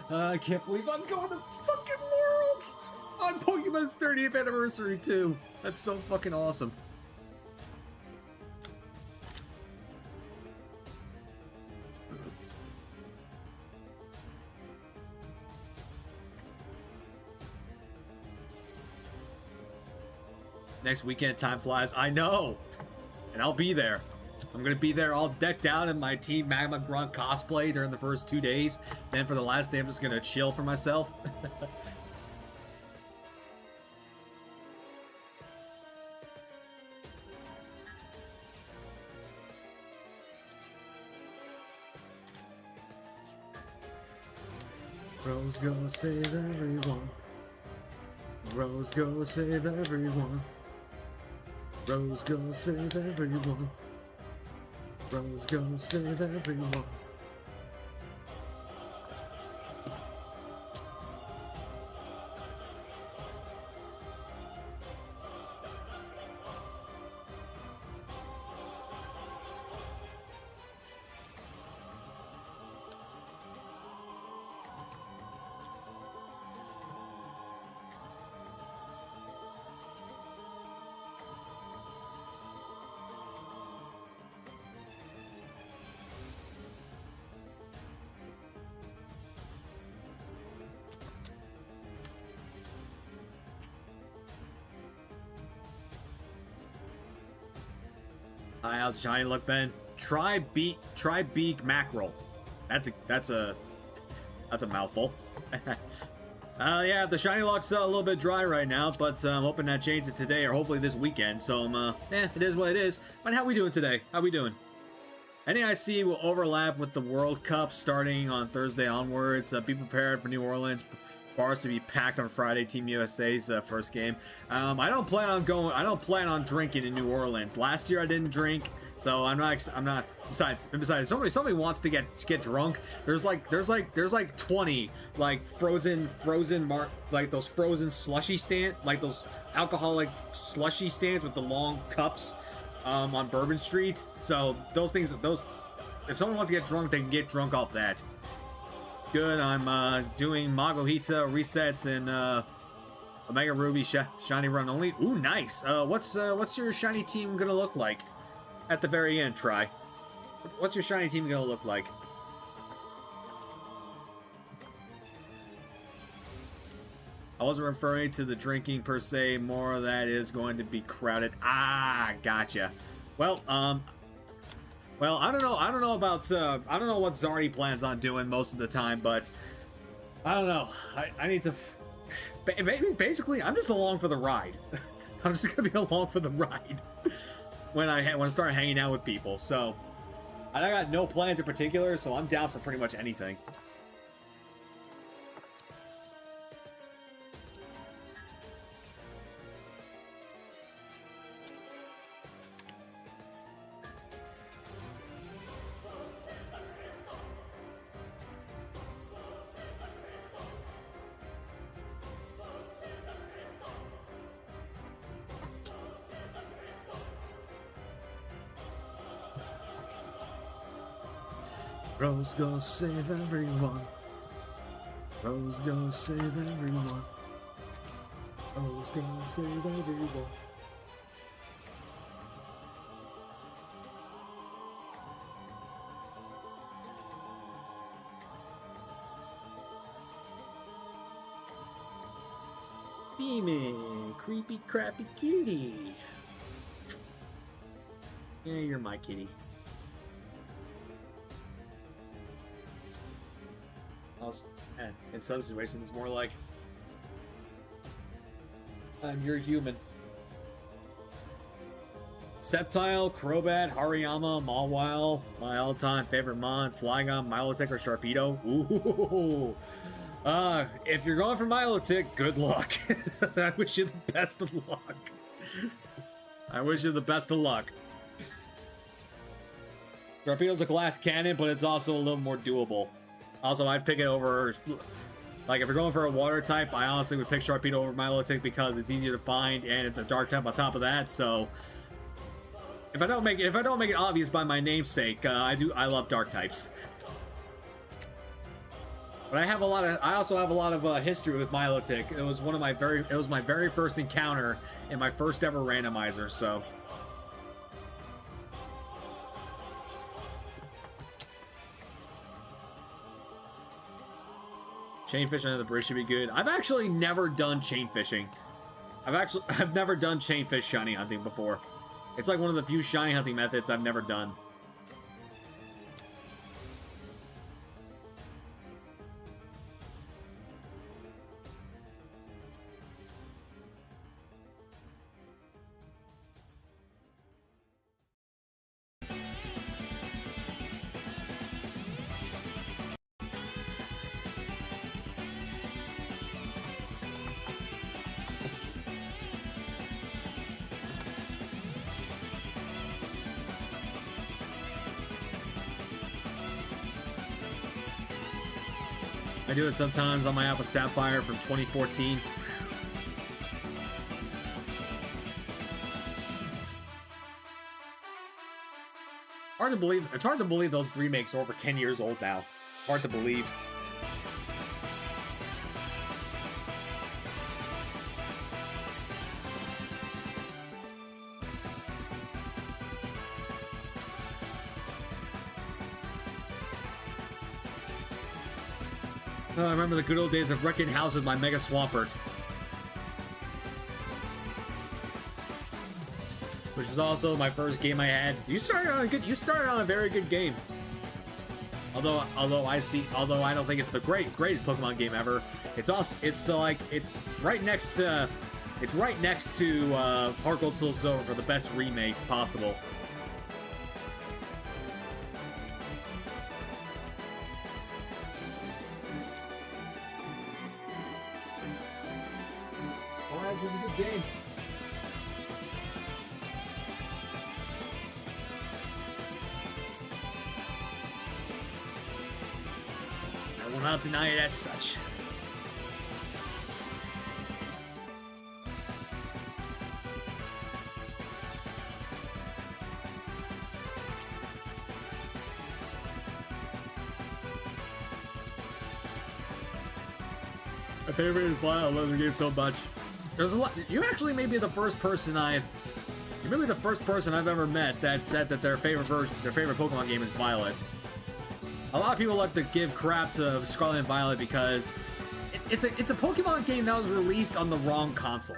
I can't believe I'm going to fucking Worlds on Pokemon's 30th anniversary too. That's so fucking awesome. Next weekend, time flies. I know, and I'll be there. I'm gonna be there all decked out in my Team Magma Grunt cosplay during the first 2 days. Then for the last day, I'm just gonna chill for myself. Rose go save everyone. Rose go save everyone. Rose go save everyone. Rose go save everyone. Hi, how's Johnny look, Ben? Try beak mackerel. That's That's a mouthful. Yeah, the shiny luck's a little bit dry right now, but I'm hoping that changes today or hopefully this weekend. So, it is what it is. But how we doing today? How we doing? NAIC will overlap with the World Cup starting on Thursday onwards. Be prepared for New Orleans. Bars to be packed on Friday. Team USA's first game. I don't plan on drinking in New Orleans. Last year I didn't drink, so I'm not. Besides, somebody wants to get drunk. There's like 20 like frozen like those frozen slushy stand, like those alcoholic slushy stands with the long cups on Bourbon Street. So those things, if someone wants to get drunk, they can get drunk off that. Good. I'm doing Magohita resets and Omega Ruby shiny run only. Ooh, nice. What's your shiny team gonna look like at the very end? Try. What's your shiny team gonna look like? I wasn't referring to the drinking per se. More of that is going to be crowded. Ah, gotcha. Well, well, I don't know about, I don't know what Zardy plans on doing most of the time, but I don't know. I need to, basically, I'm just along for the ride. I'm just gonna be along for the ride when I start hanging out with people. So, I got no plans in particular, so I'm down for pretty much anything. Rose gonna save everyone. Rose gonna save everyone. Rose gonna save everyone. Demon, creepy, crappy kitty. Yeah, you're my kitty. In some situations, it's more like you're human. Sceptile, Crobat, Hariyama, Mawile, my all-time favorite Mon, Flygon, Milotic, or Sharpedo. Ooh. If you're going for Milotic, good luck. I wish you the best of luck. I wish you the best of luck. Sharpedo's a glass cannon, but it's also a little more doable. Also, I'd pick it over, like, if you're going for a water type, I honestly would pick Sharpedo over Milotic because it's easier to find and it's a dark type on top of that. So, if I don't make it obvious by my namesake, I love dark types. But I also have a lot of history with Milotic. It was my very first encounter in my first ever randomizer. So. Chain fishing under the bridge should be good. I've actually never done chain fishing. I've never done chain fish shiny hunting before. It's like one of the few shiny hunting methods I've never done. I do it sometimes on my Alpha Sapphire from 2014. Hard to believe. It's hard to believe those remakes are over 10 years old now. Hard to believe. Oh, I remember the good old days of wrecking house with my Mega Swampert. Which is also my first game I had. You started on a very good game. Although I don't think it's the greatest Pokemon game ever. It's right next to Heart Gold Soul Silver for the best remake possible. Orange was a good game. I will not deny it as such. My favorite is Violet. I love the game so much. There's a lot. You actually may be the first person I've ever met that said that their favorite Pokemon game is Violet. A lot of people like to give crap to Scarlet and Violet because it's a Pokemon game that was released on the wrong console.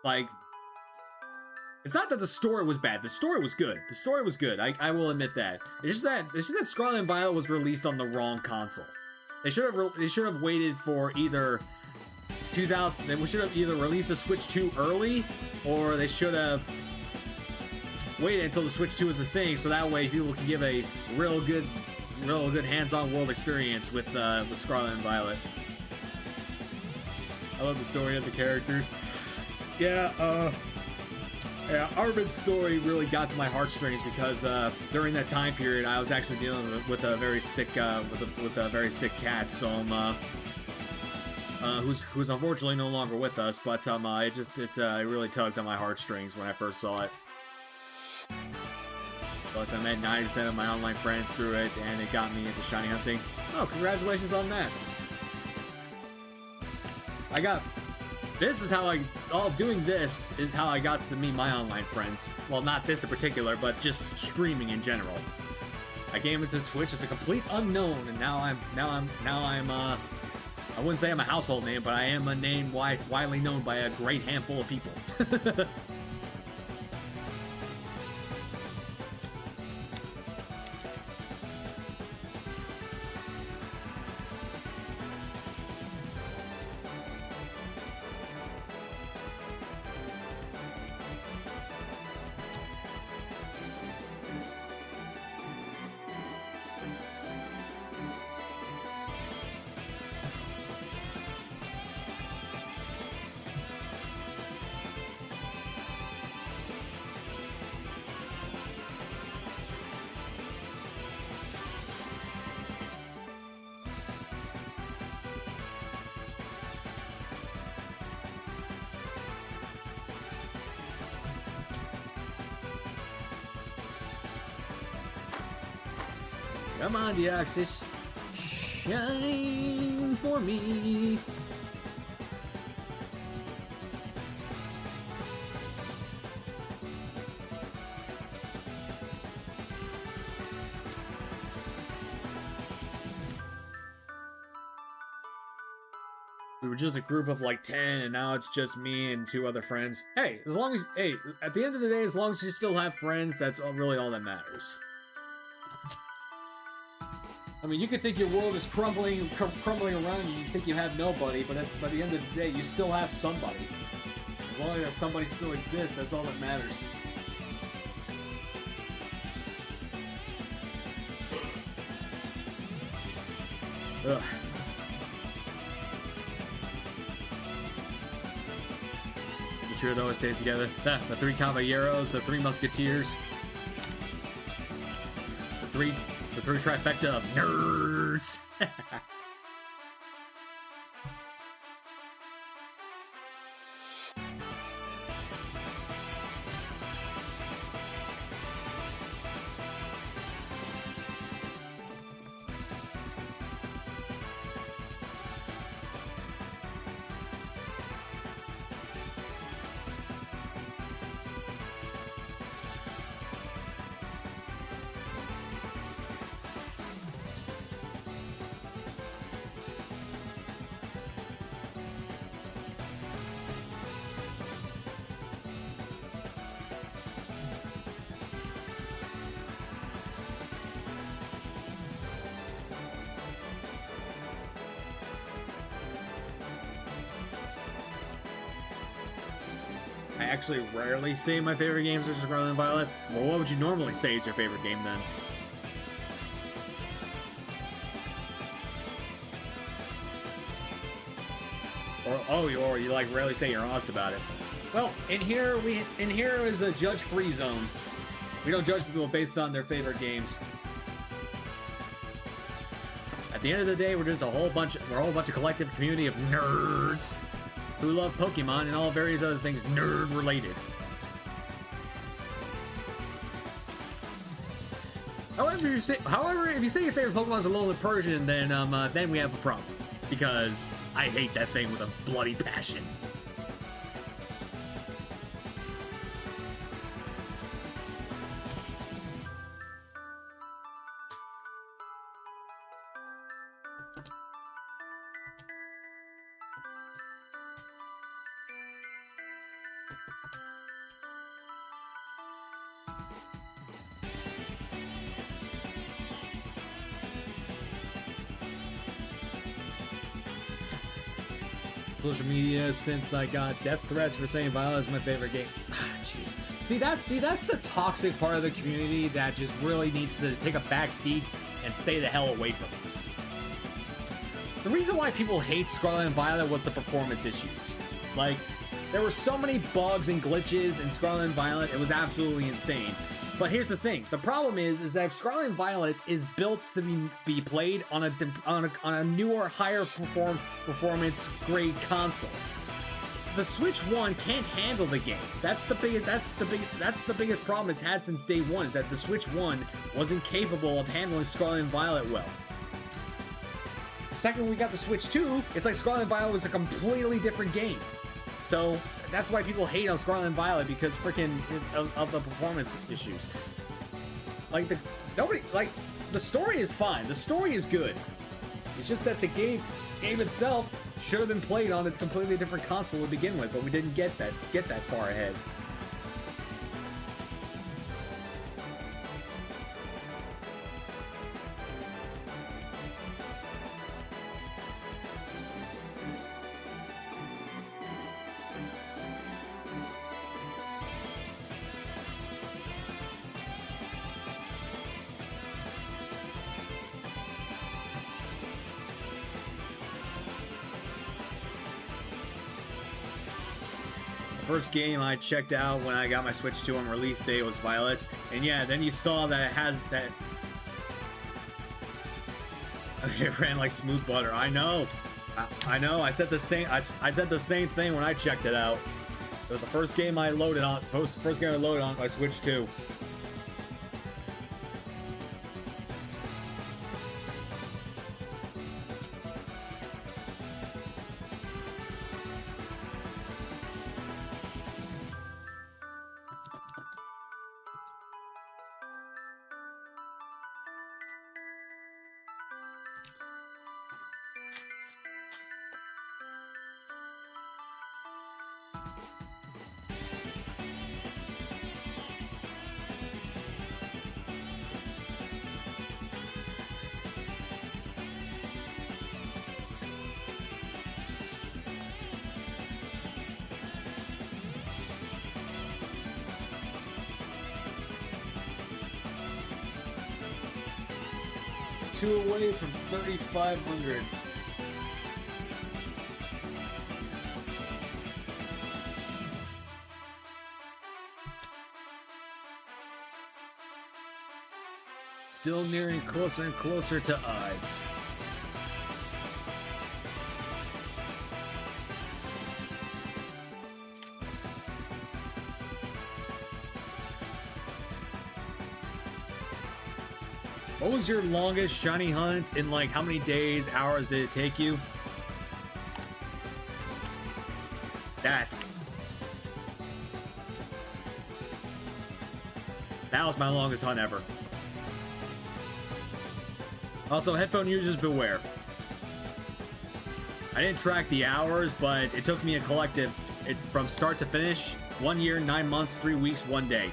Like, it's not that the story was bad. The story was good. The story was good. I will admit that. It's just that Scarlet and Violet was released on the wrong console. They should have waited for either 2000. They should have either released the Switch 2 early, or they should have waited until the Switch 2 was a thing, so that way people can give a real good hands-on world experience with Scarlet and Violet. I love the story of the characters. Yeah, Arvid's story really got to my heartstrings because during that time period, I was actually dealing with a very sick cat. So who's unfortunately no longer with us. But it really tugged on my heartstrings when I first saw it. Plus, I met 90% of my online friends through it, and it got me into shiny hunting. Oh, congratulations on that! Doing this is how I got to meet my online friends. Well, not this in particular, but just streaming in general. I came into Twitch as a complete unknown, and now I'm I wouldn't say I'm a household name, but I am a name widely known by a great handful of people. Come on, Deoxys. Shine for me. We were just a group of like 10, and now it's just me and 2 other friends. Hey, at the end of the day, as long as you still have friends, that's really all that matters. I mean, you could think your world is crumbling around you. You think you have nobody, but by the end of the day, you still have somebody. As long as that somebody still exists, that's all that matters. Ugh. The trio that always stays together. The 3 caballeros, the 3 musketeers. The three trifecta of nerds. actually rarely say my favorite games are Scarlet and Violet. Well, what would you normally say is your favorite game then? Or you like rarely say you're honest about it. Well, in here is a judge-free zone. We don't judge people based on their favorite games. At the end of the day, we're just a whole bunch of collective community of nerds who love Pokemon and all various other things nerd-related. However, if you say your favorite Pokemon is a Alolan Persian, then we have a problem. Because I hate that thing with a bloody passion. Social media since I got death threats for saying Violet is my favorite game. Jeez. See that's the toxic part of the community that just really needs to take a back seat and stay the hell away from us. The reason why people hate Scarlet and Violet was the performance issues. Like, there were so many bugs and glitches in Scarlet and Violet, it was absolutely insane. But here's the thing: the problem is that Scarlet and Violet is built to be played on a newer, higher performance grade console. The Switch One can't handle the game. That's the biggest problem it's had since day one. Is that the Switch One wasn't capable of handling Scarlet and Violet well. The second we got the Switch 2, it's like Scarlet and Violet was a completely different game. So that's why people hate on Scarlet and Violet, because freaking of the performance issues. Like the story is fine. The story is good. It's just that the game itself should have been played on a completely different console to begin with, but we didn't get that far ahead. First game I checked out when I got my Switch 2 on release day was Violet, and yeah, then you saw that it has that. It ran like smooth butter. I know. I said the same. I said the same thing when I checked it out. It was the first game I loaded on. First game I loaded on my Switch 2. Two away from 3,500. Still nearing closer and closer to odds. What was your longest shiny hunt in, like, how many days, hours did it take you? That was my longest hunt ever. Also, headphone users beware. I didn't track the hours, but it took me a collective, from start to finish, 1 year, 9 months, 3 weeks, 1 day.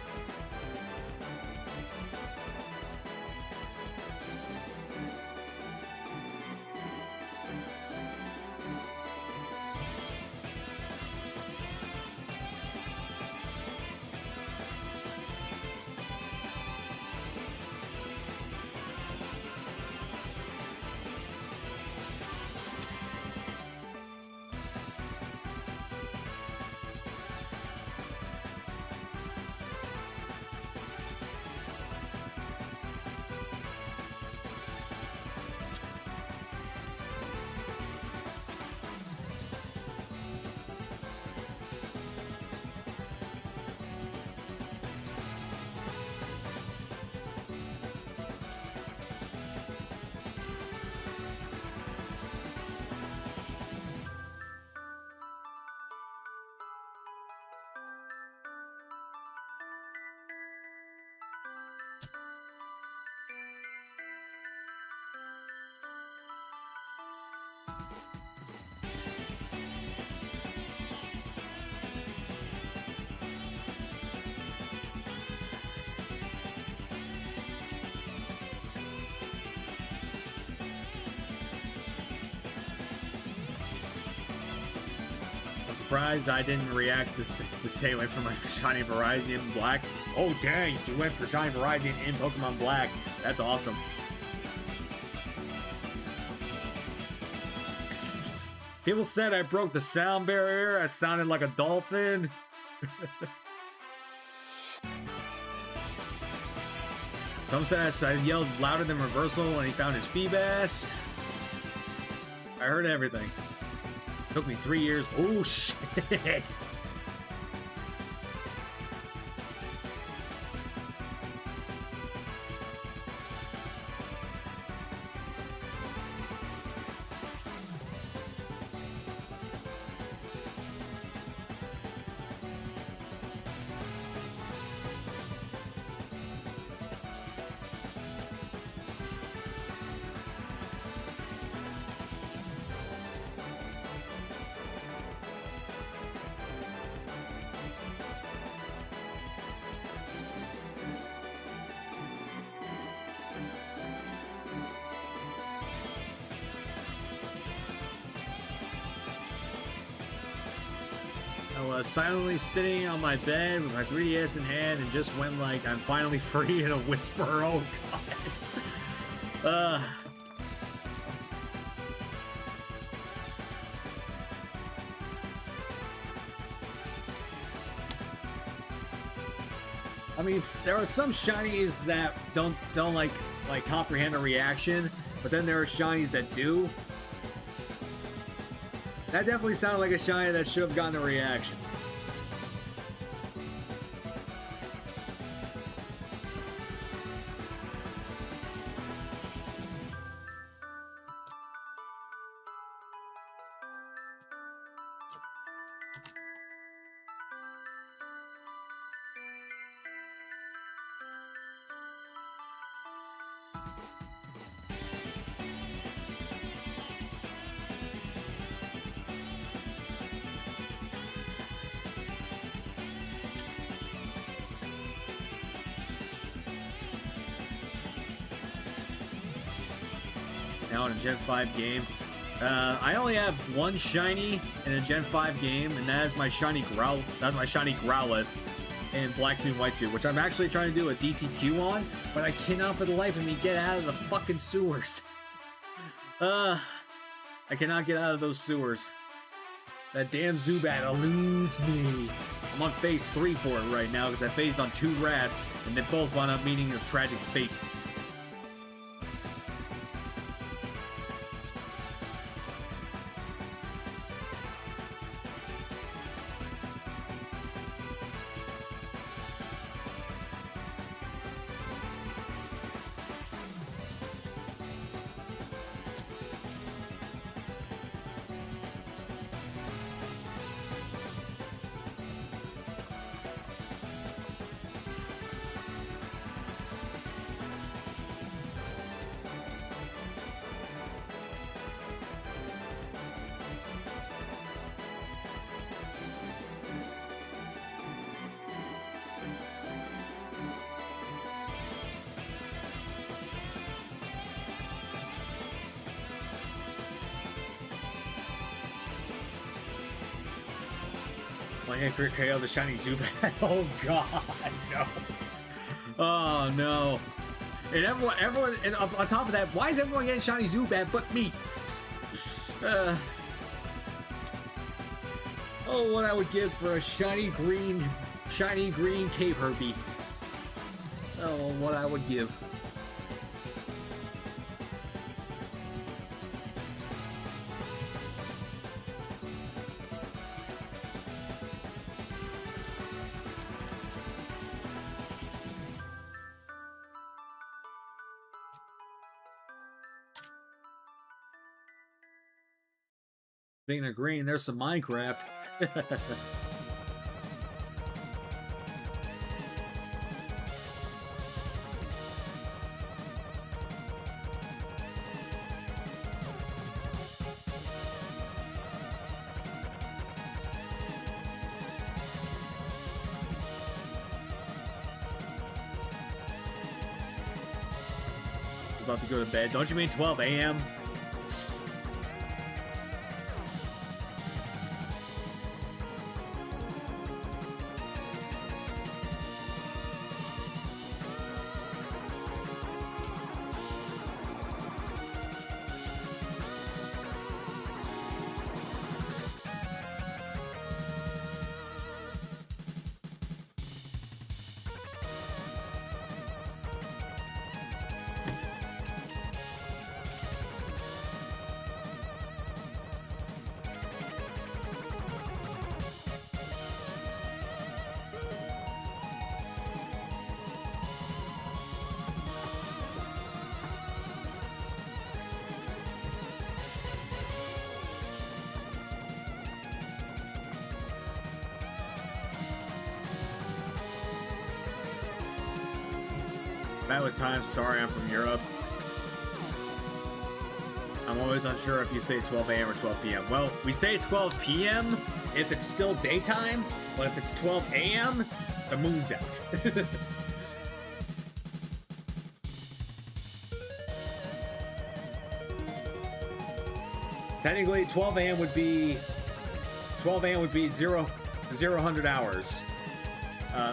surprised I didn't react the same way for my shiny Verizon Black. Oh dang, you went for shiny Verizon in Pokemon Black. That's awesome. People said I broke the sound barrier. I sounded like a dolphin. Some said I yelled louder than Reversal when he found his Feebas. I heard everything. Took me 3 years. Oh shit! I was silently sitting on my bed with my 3DS in hand and just went like, I'm finally free in a whisper. Oh god. I mean, there are some shinies that don't like comprehend a reaction, but then there are shinies that do. That definitely sounded like a shiny that should have gotten a reaction. Now in a Gen 5 game. I only have one shiny in a Gen 5 game, and that is my shiny Growlithe in Black Tune White Tune, which I'm actually trying to do a DTQ on, but I cannot for the life of me get out of the fucking sewers. I cannot get out of those sewers. That damn Zubat eludes me. I'm on phase 3 for it right now because I phased on 2 rats, and they both wound up meeting a tragic fate. My anchor KO the shiny Zubat. Oh god, no. Oh no. And everyone, and on top of that, why is everyone getting shiny Zubat but me? Oh, what I would give for a shiny green Cave Herbie. Oh, what I would give. Being a green, there's some Minecraft. About to go to bed. Don't you mean 12 a.m.? Bad with time. Sorry, I'm from Europe. I'm always unsure if you say 12 a.m. or 12 p.m. Well, we say 12 p.m. if it's still daytime, but if it's 12 a.m., the moon's out. Technically, 12 a.m. would be 0 hours.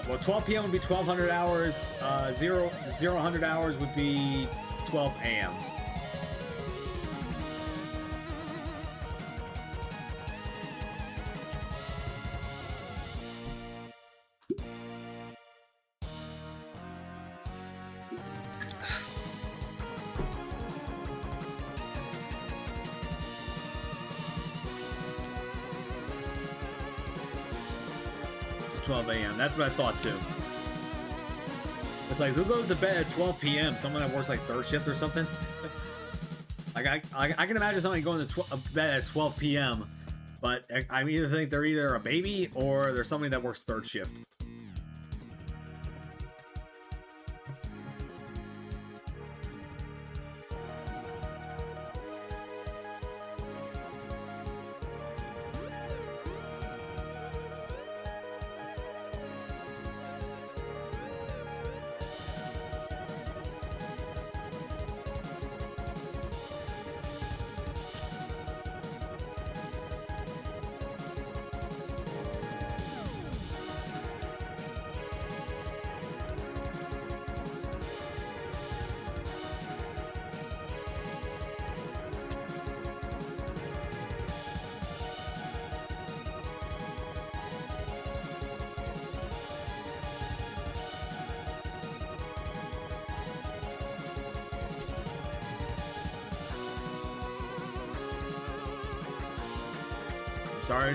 Well, 12 p.m. would be 1200 hours. 0 hours would be 12 a.m. It's 12 a.m. That's what I thought too. It's like, who goes to bed at 12 p.m.? Someone that works like third shift or something? Like, I can imagine somebody going to bed at 12 p.m., but I either think they're either a baby or they're somebody that works third shift.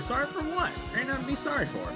Sorry for what? There ain't nothing to be sorry for.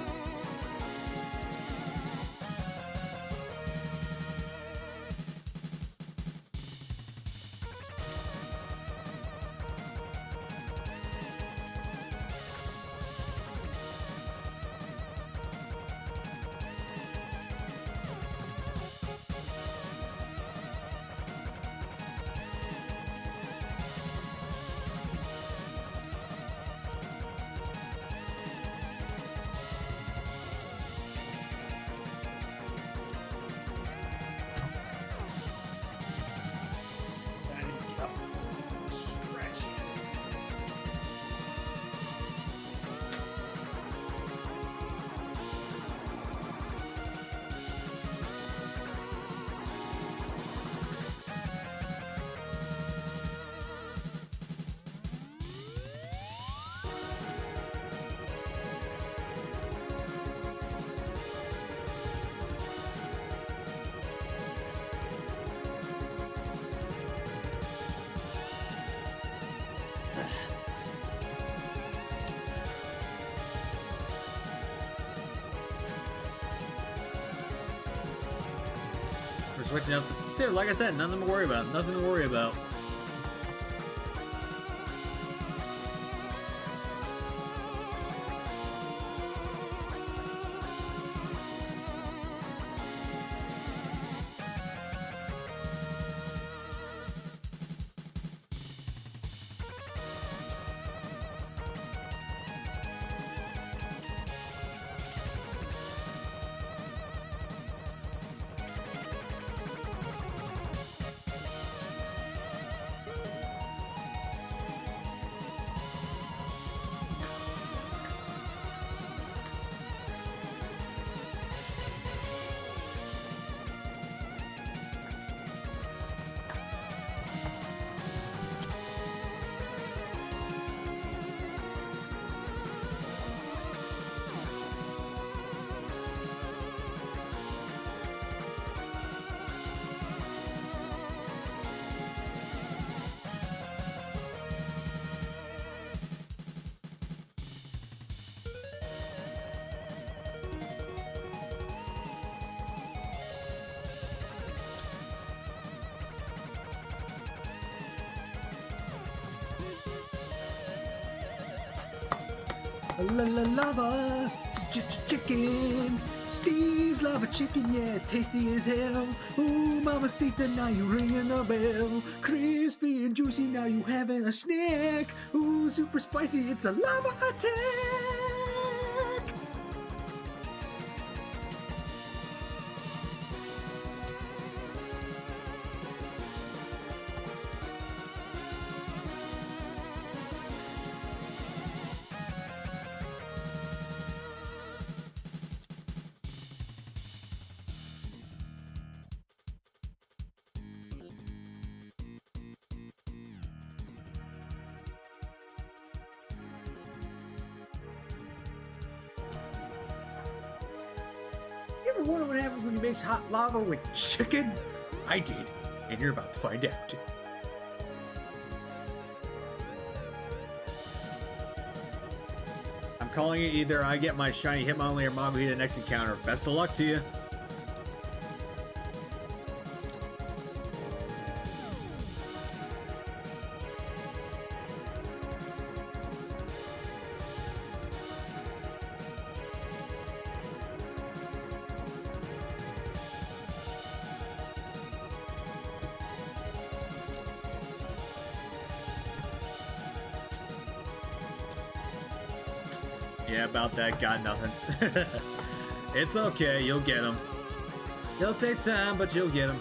Switching up. Dude, like I said, nothing to worry about. Nothing to worry about. La la lava, chicken. Steve's lava chicken, yeah, it's tasty as hell. Ooh, mamacita, now you ringing the bell. Crispy and juicy, now you having a snack. Ooh, super spicy, it's a lava attack. You ever wonder what happens when you mix hot lava with chicken? I did, and you're about to find out. I'm calling it either I get my shiny Hitmonlee or Mabuhita next encounter. Best of luck to you. Yeah, about that, got nothing. It's okay, you'll get them. It'll take time, but you'll get them.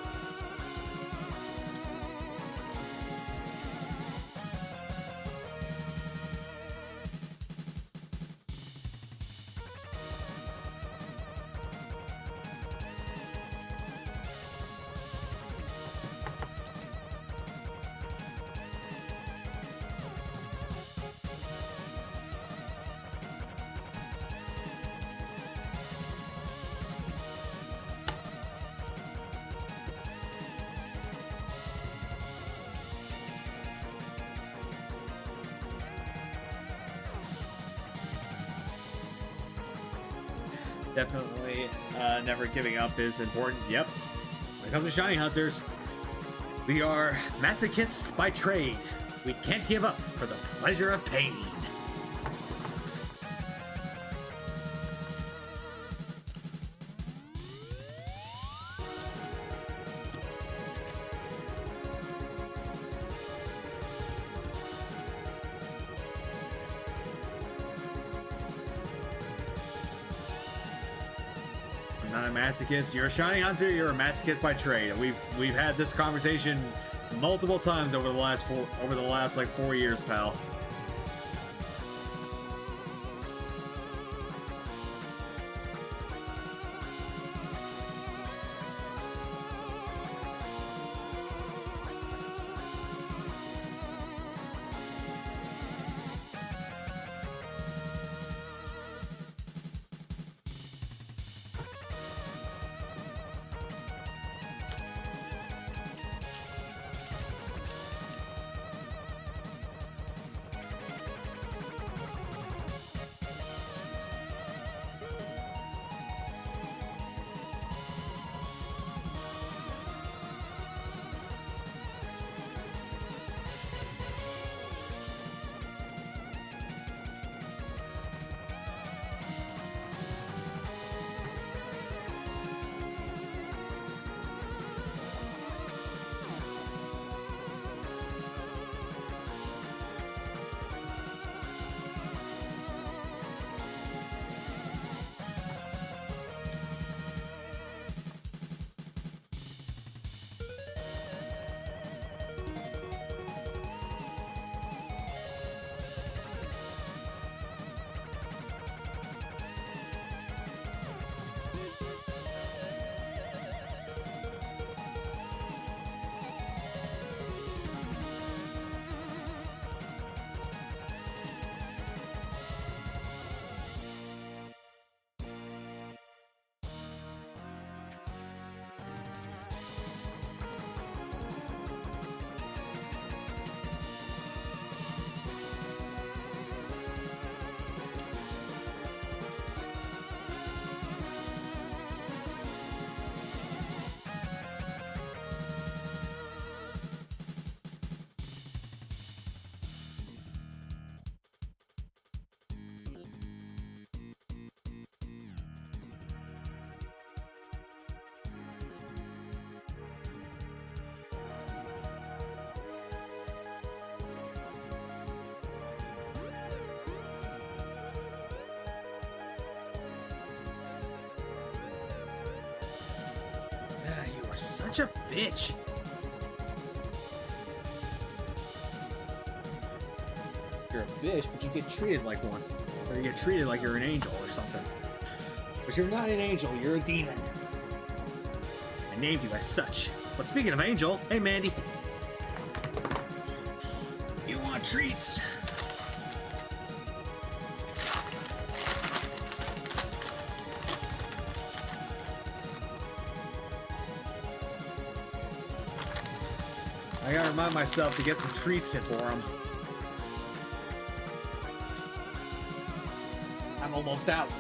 Definitely never giving up is important. Yep. When it comes to shiny hunters, we are masochists by trade. We can't give up for the pleasure of pain. Not a masochist. You're a shiny hunter. You're a masochist by trade. We've had this conversation multiple times over the last like 4 years, pal. such a bitch. You're a bitch, but you get treated like one. Or you get treated like you're an angel or something. But you're not an angel, you're a demon. I named you as such. But speaking of angel, hey Mandy. You want treats? I gotta remind myself to get some treats here for him. I'm almost out.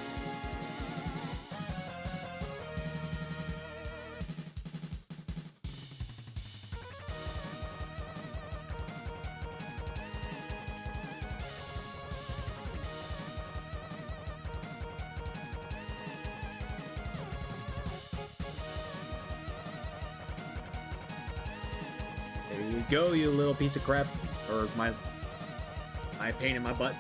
There you go, you little piece of crap. Or my pain in my butt.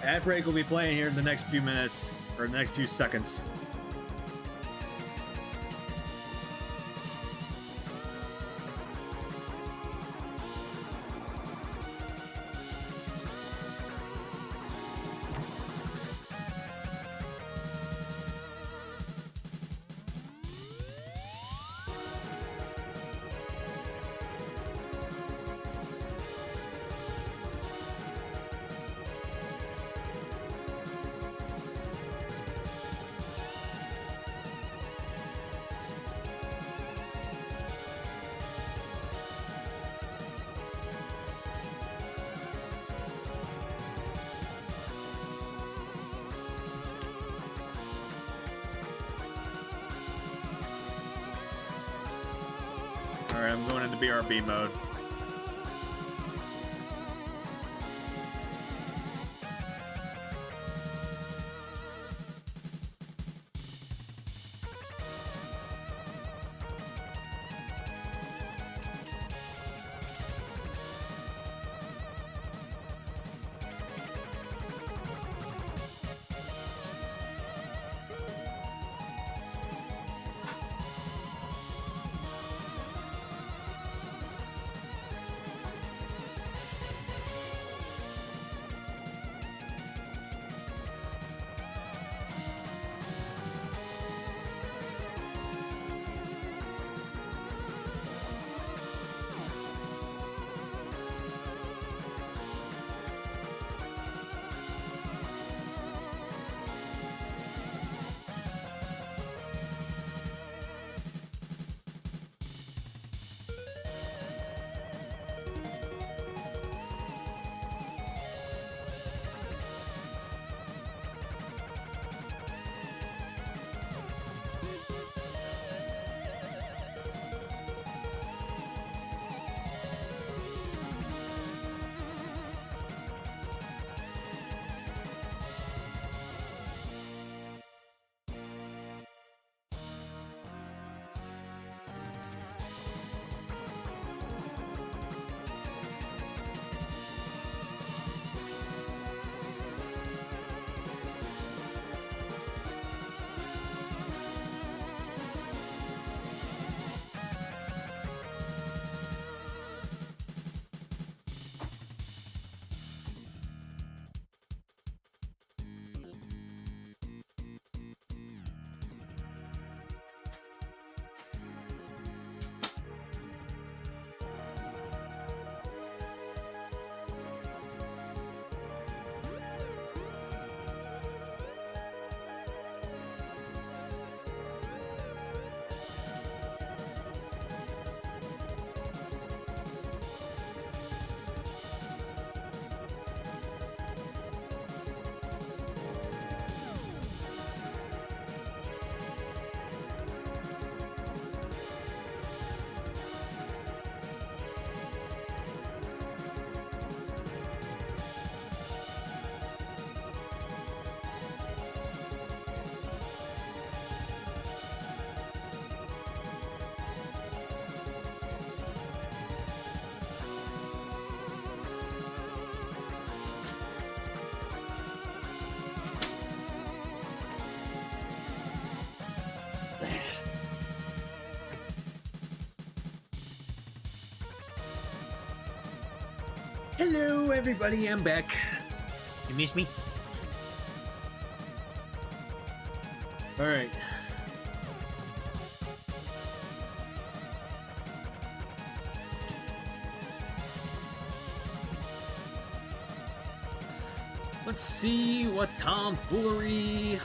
Ad break will be playing here in the next few minutes, or the next few seconds. Alright, I'm going into BRB mode. Hello, everybody. I'm back. You miss me? All right. Let's see what tomfoolery.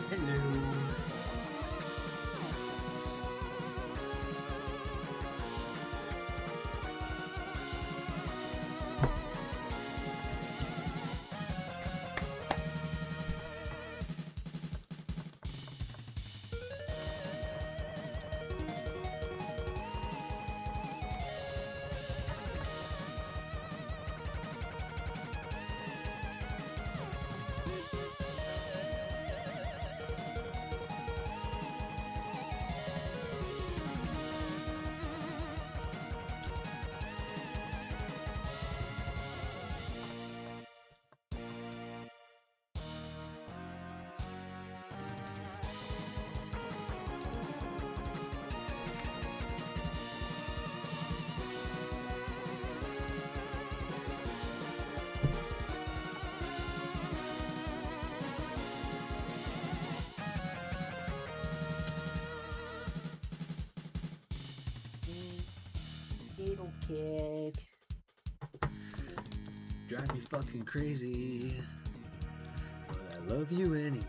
Hello. Little kid. Drive me fucking crazy. But I love you anyway.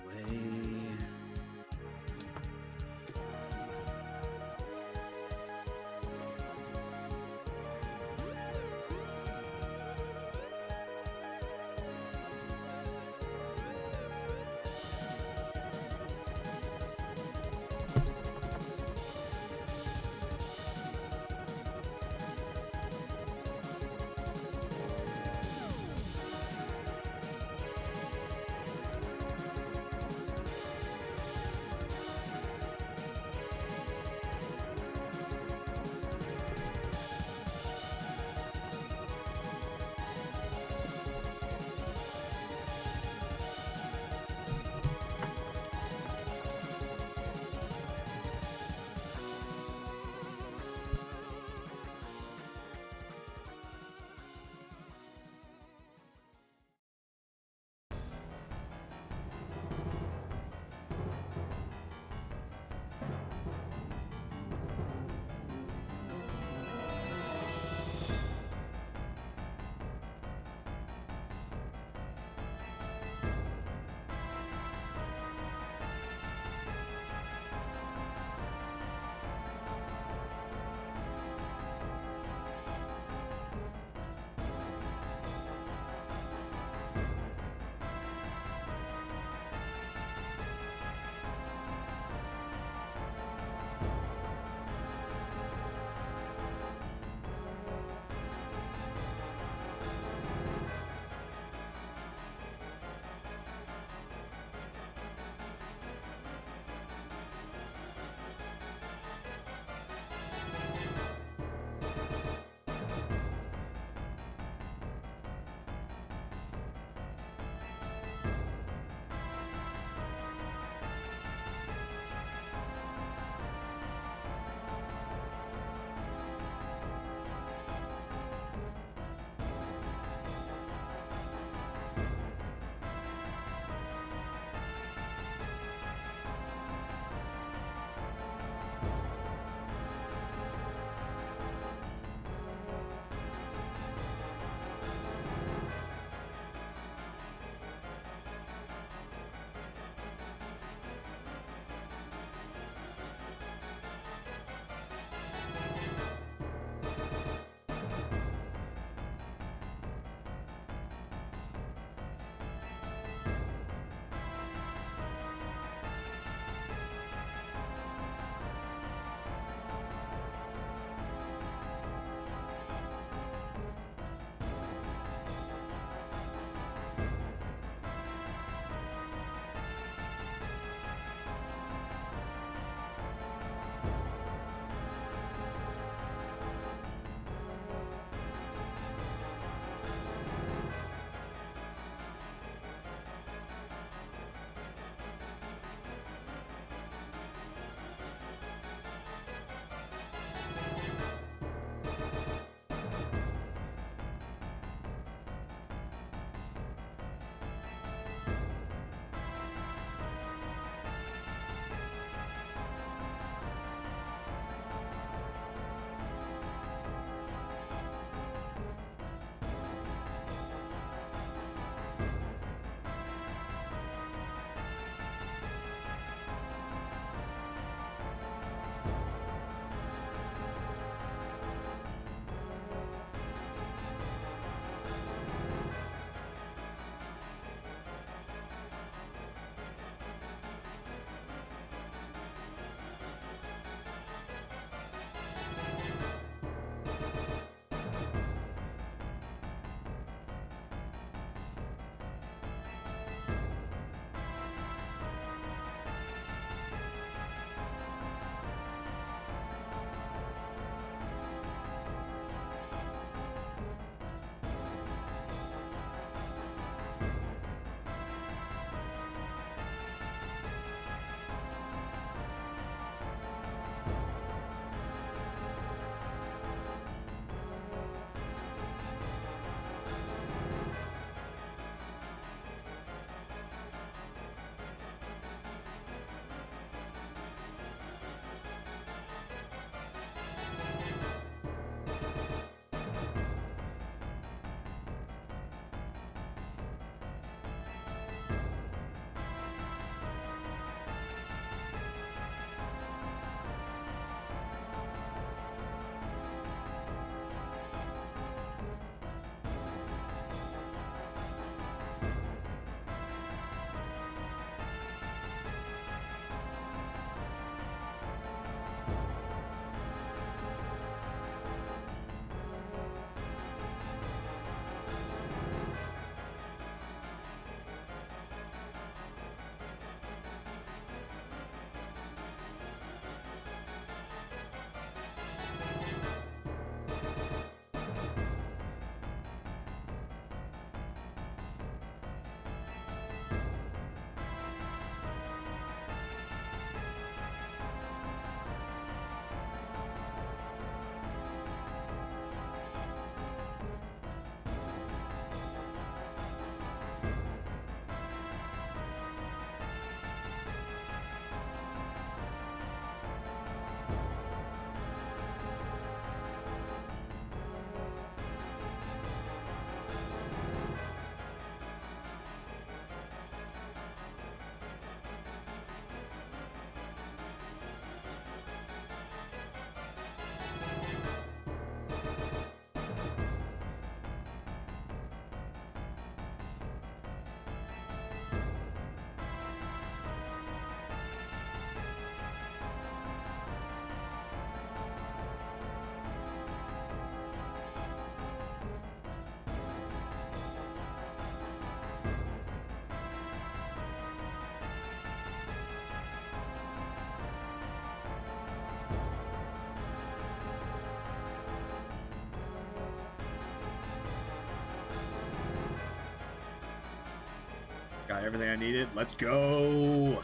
Got everything I needed. Let's go.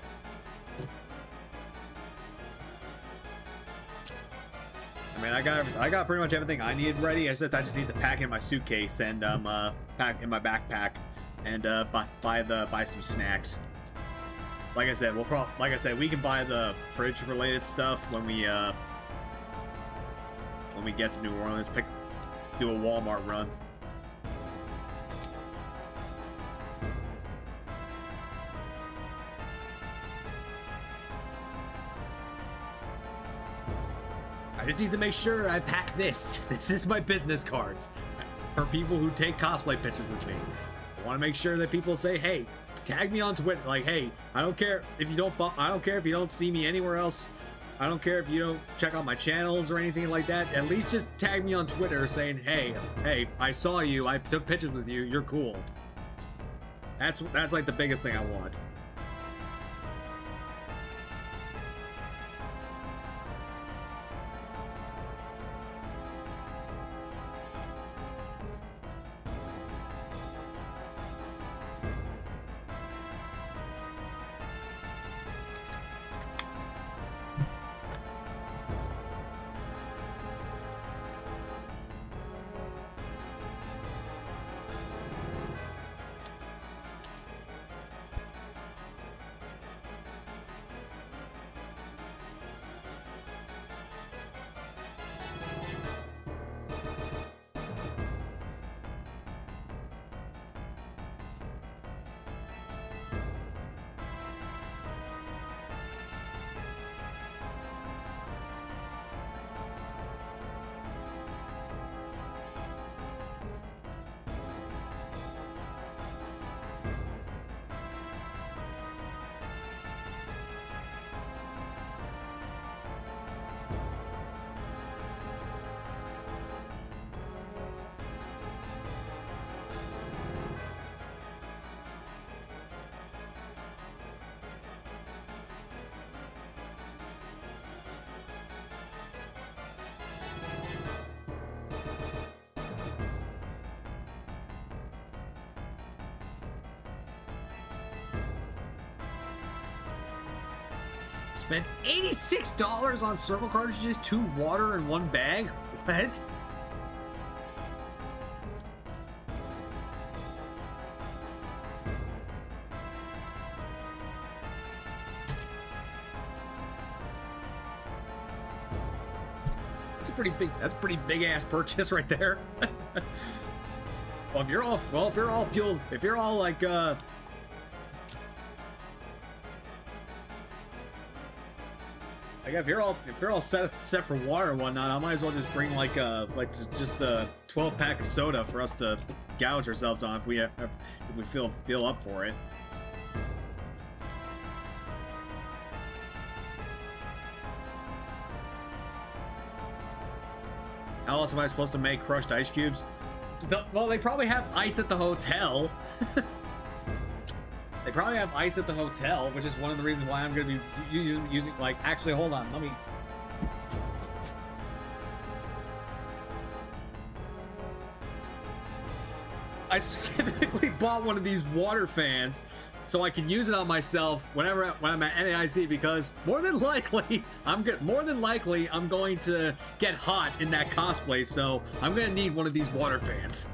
I mean, I got pretty much everything I needed ready. I just need to pack in my suitcase and pack in my backpack and buy some snacks. Like I said, we can buy the fridge related stuff when we get to New Orleans. Do a Walmart run. I just need to make sure I pack this. This is my business cards for people who take cosplay pictures with me. I want to make sure that people say, "Hey, tag me on Twitter." Like, "Hey, I don't care if you don't I don't care if you don't see me anywhere else. I don't care if you don't check out my channels or anything like that. At least just tag me on Twitter saying, "Hey, I saw you. I took pictures with you. You're cool." That's like the biggest thing I want. Spent $86 on circle cartridges, 2 water, and 1 bag? What? That's a pretty big ass purchase right there. Well, if you're all like if you're all set for water and whatnot, I might as well just bring just a 12-pack of soda for us to gouge ourselves on if we feel up for it. How else am I supposed to make crushed ice cubes? Well, they probably have ice at the hotel. They probably have ice at the hotel, which is one of the reasons why I'm going to be using, like, actually, hold on, let me... I specifically bought one of these water fans so I can use it on myself when I'm at NAIC, because more than likely I'm going to get hot in that cosplay, so I'm going to need one of these water fans.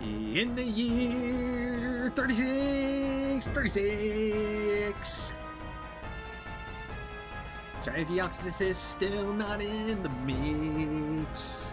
In the year 36. Giant Deoxys is still not in the mix.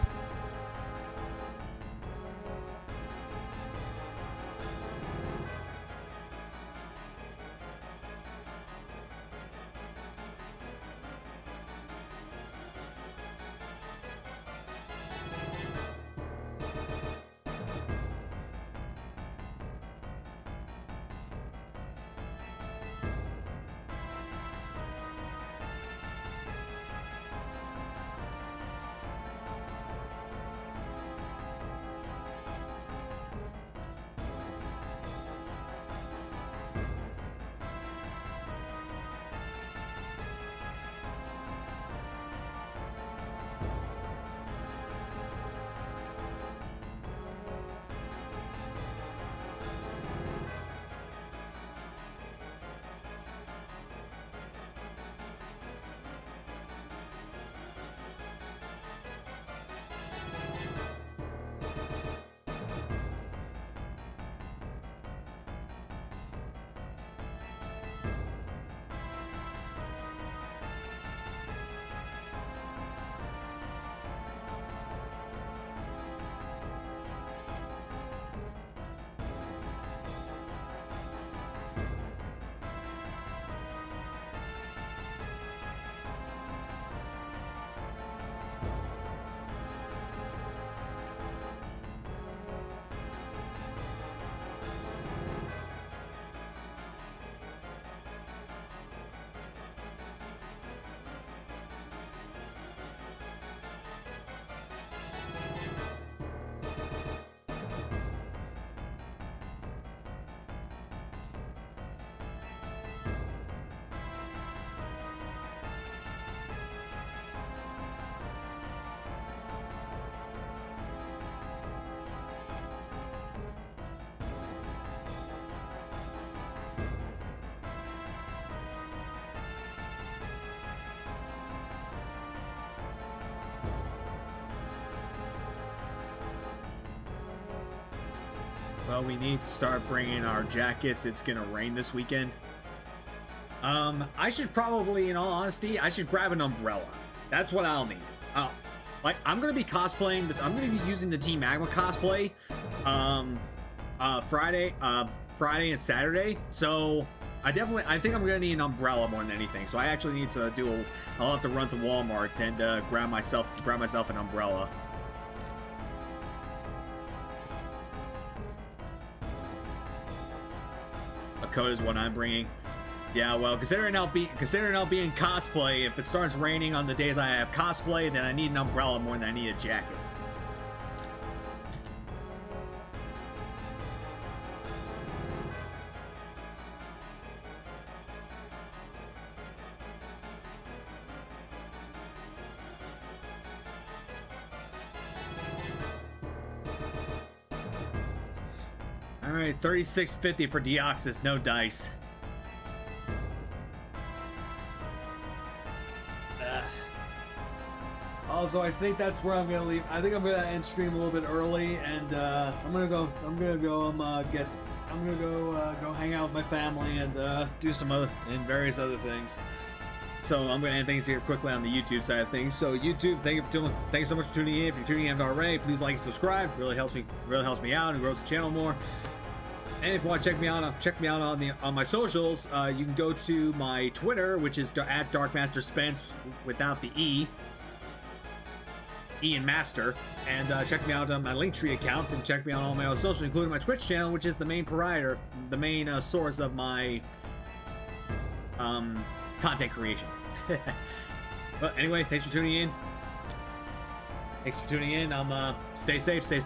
Well, we need to start bringing our jackets. It's gonna rain this weekend. I should probably, in all honesty, I should grab an umbrella. That's what I'll need. Like, I'm gonna be cosplaying. I'm gonna be using the Team Magma cosplay. Friday and Saturday. So I think I'm gonna need an umbrella more than anything. So I actually need to I'll have to run to Walmart and grab myself an umbrella. A coat is what I'm bringing. Yeah, well, considering I'll be in cosplay, if it starts raining on the days I have cosplay, then I need an umbrella more than I need a jacket. All right, 36.50 for Deoxys, no dice. Also, I think that's where I'm gonna leave. I think I'm gonna end stream a little bit early, and I'm gonna go hang out with my family and do some other and various other things. So I'm gonna end things here quickly on the YouTube side of things. So YouTube, thank you so much for tuning in. If you're tuning in already, please like and subscribe. Really helps me out and grows the channel more. And if you want to check me out on my socials, you can go to my Twitter, which is at DarkMasterSpence without the E and Master, and check me out on my Linktree account, and check me out on all my other socials, including my Twitch channel, which is the main source of my content creation. But anyway, thanks for tuning in. Stay safe, stay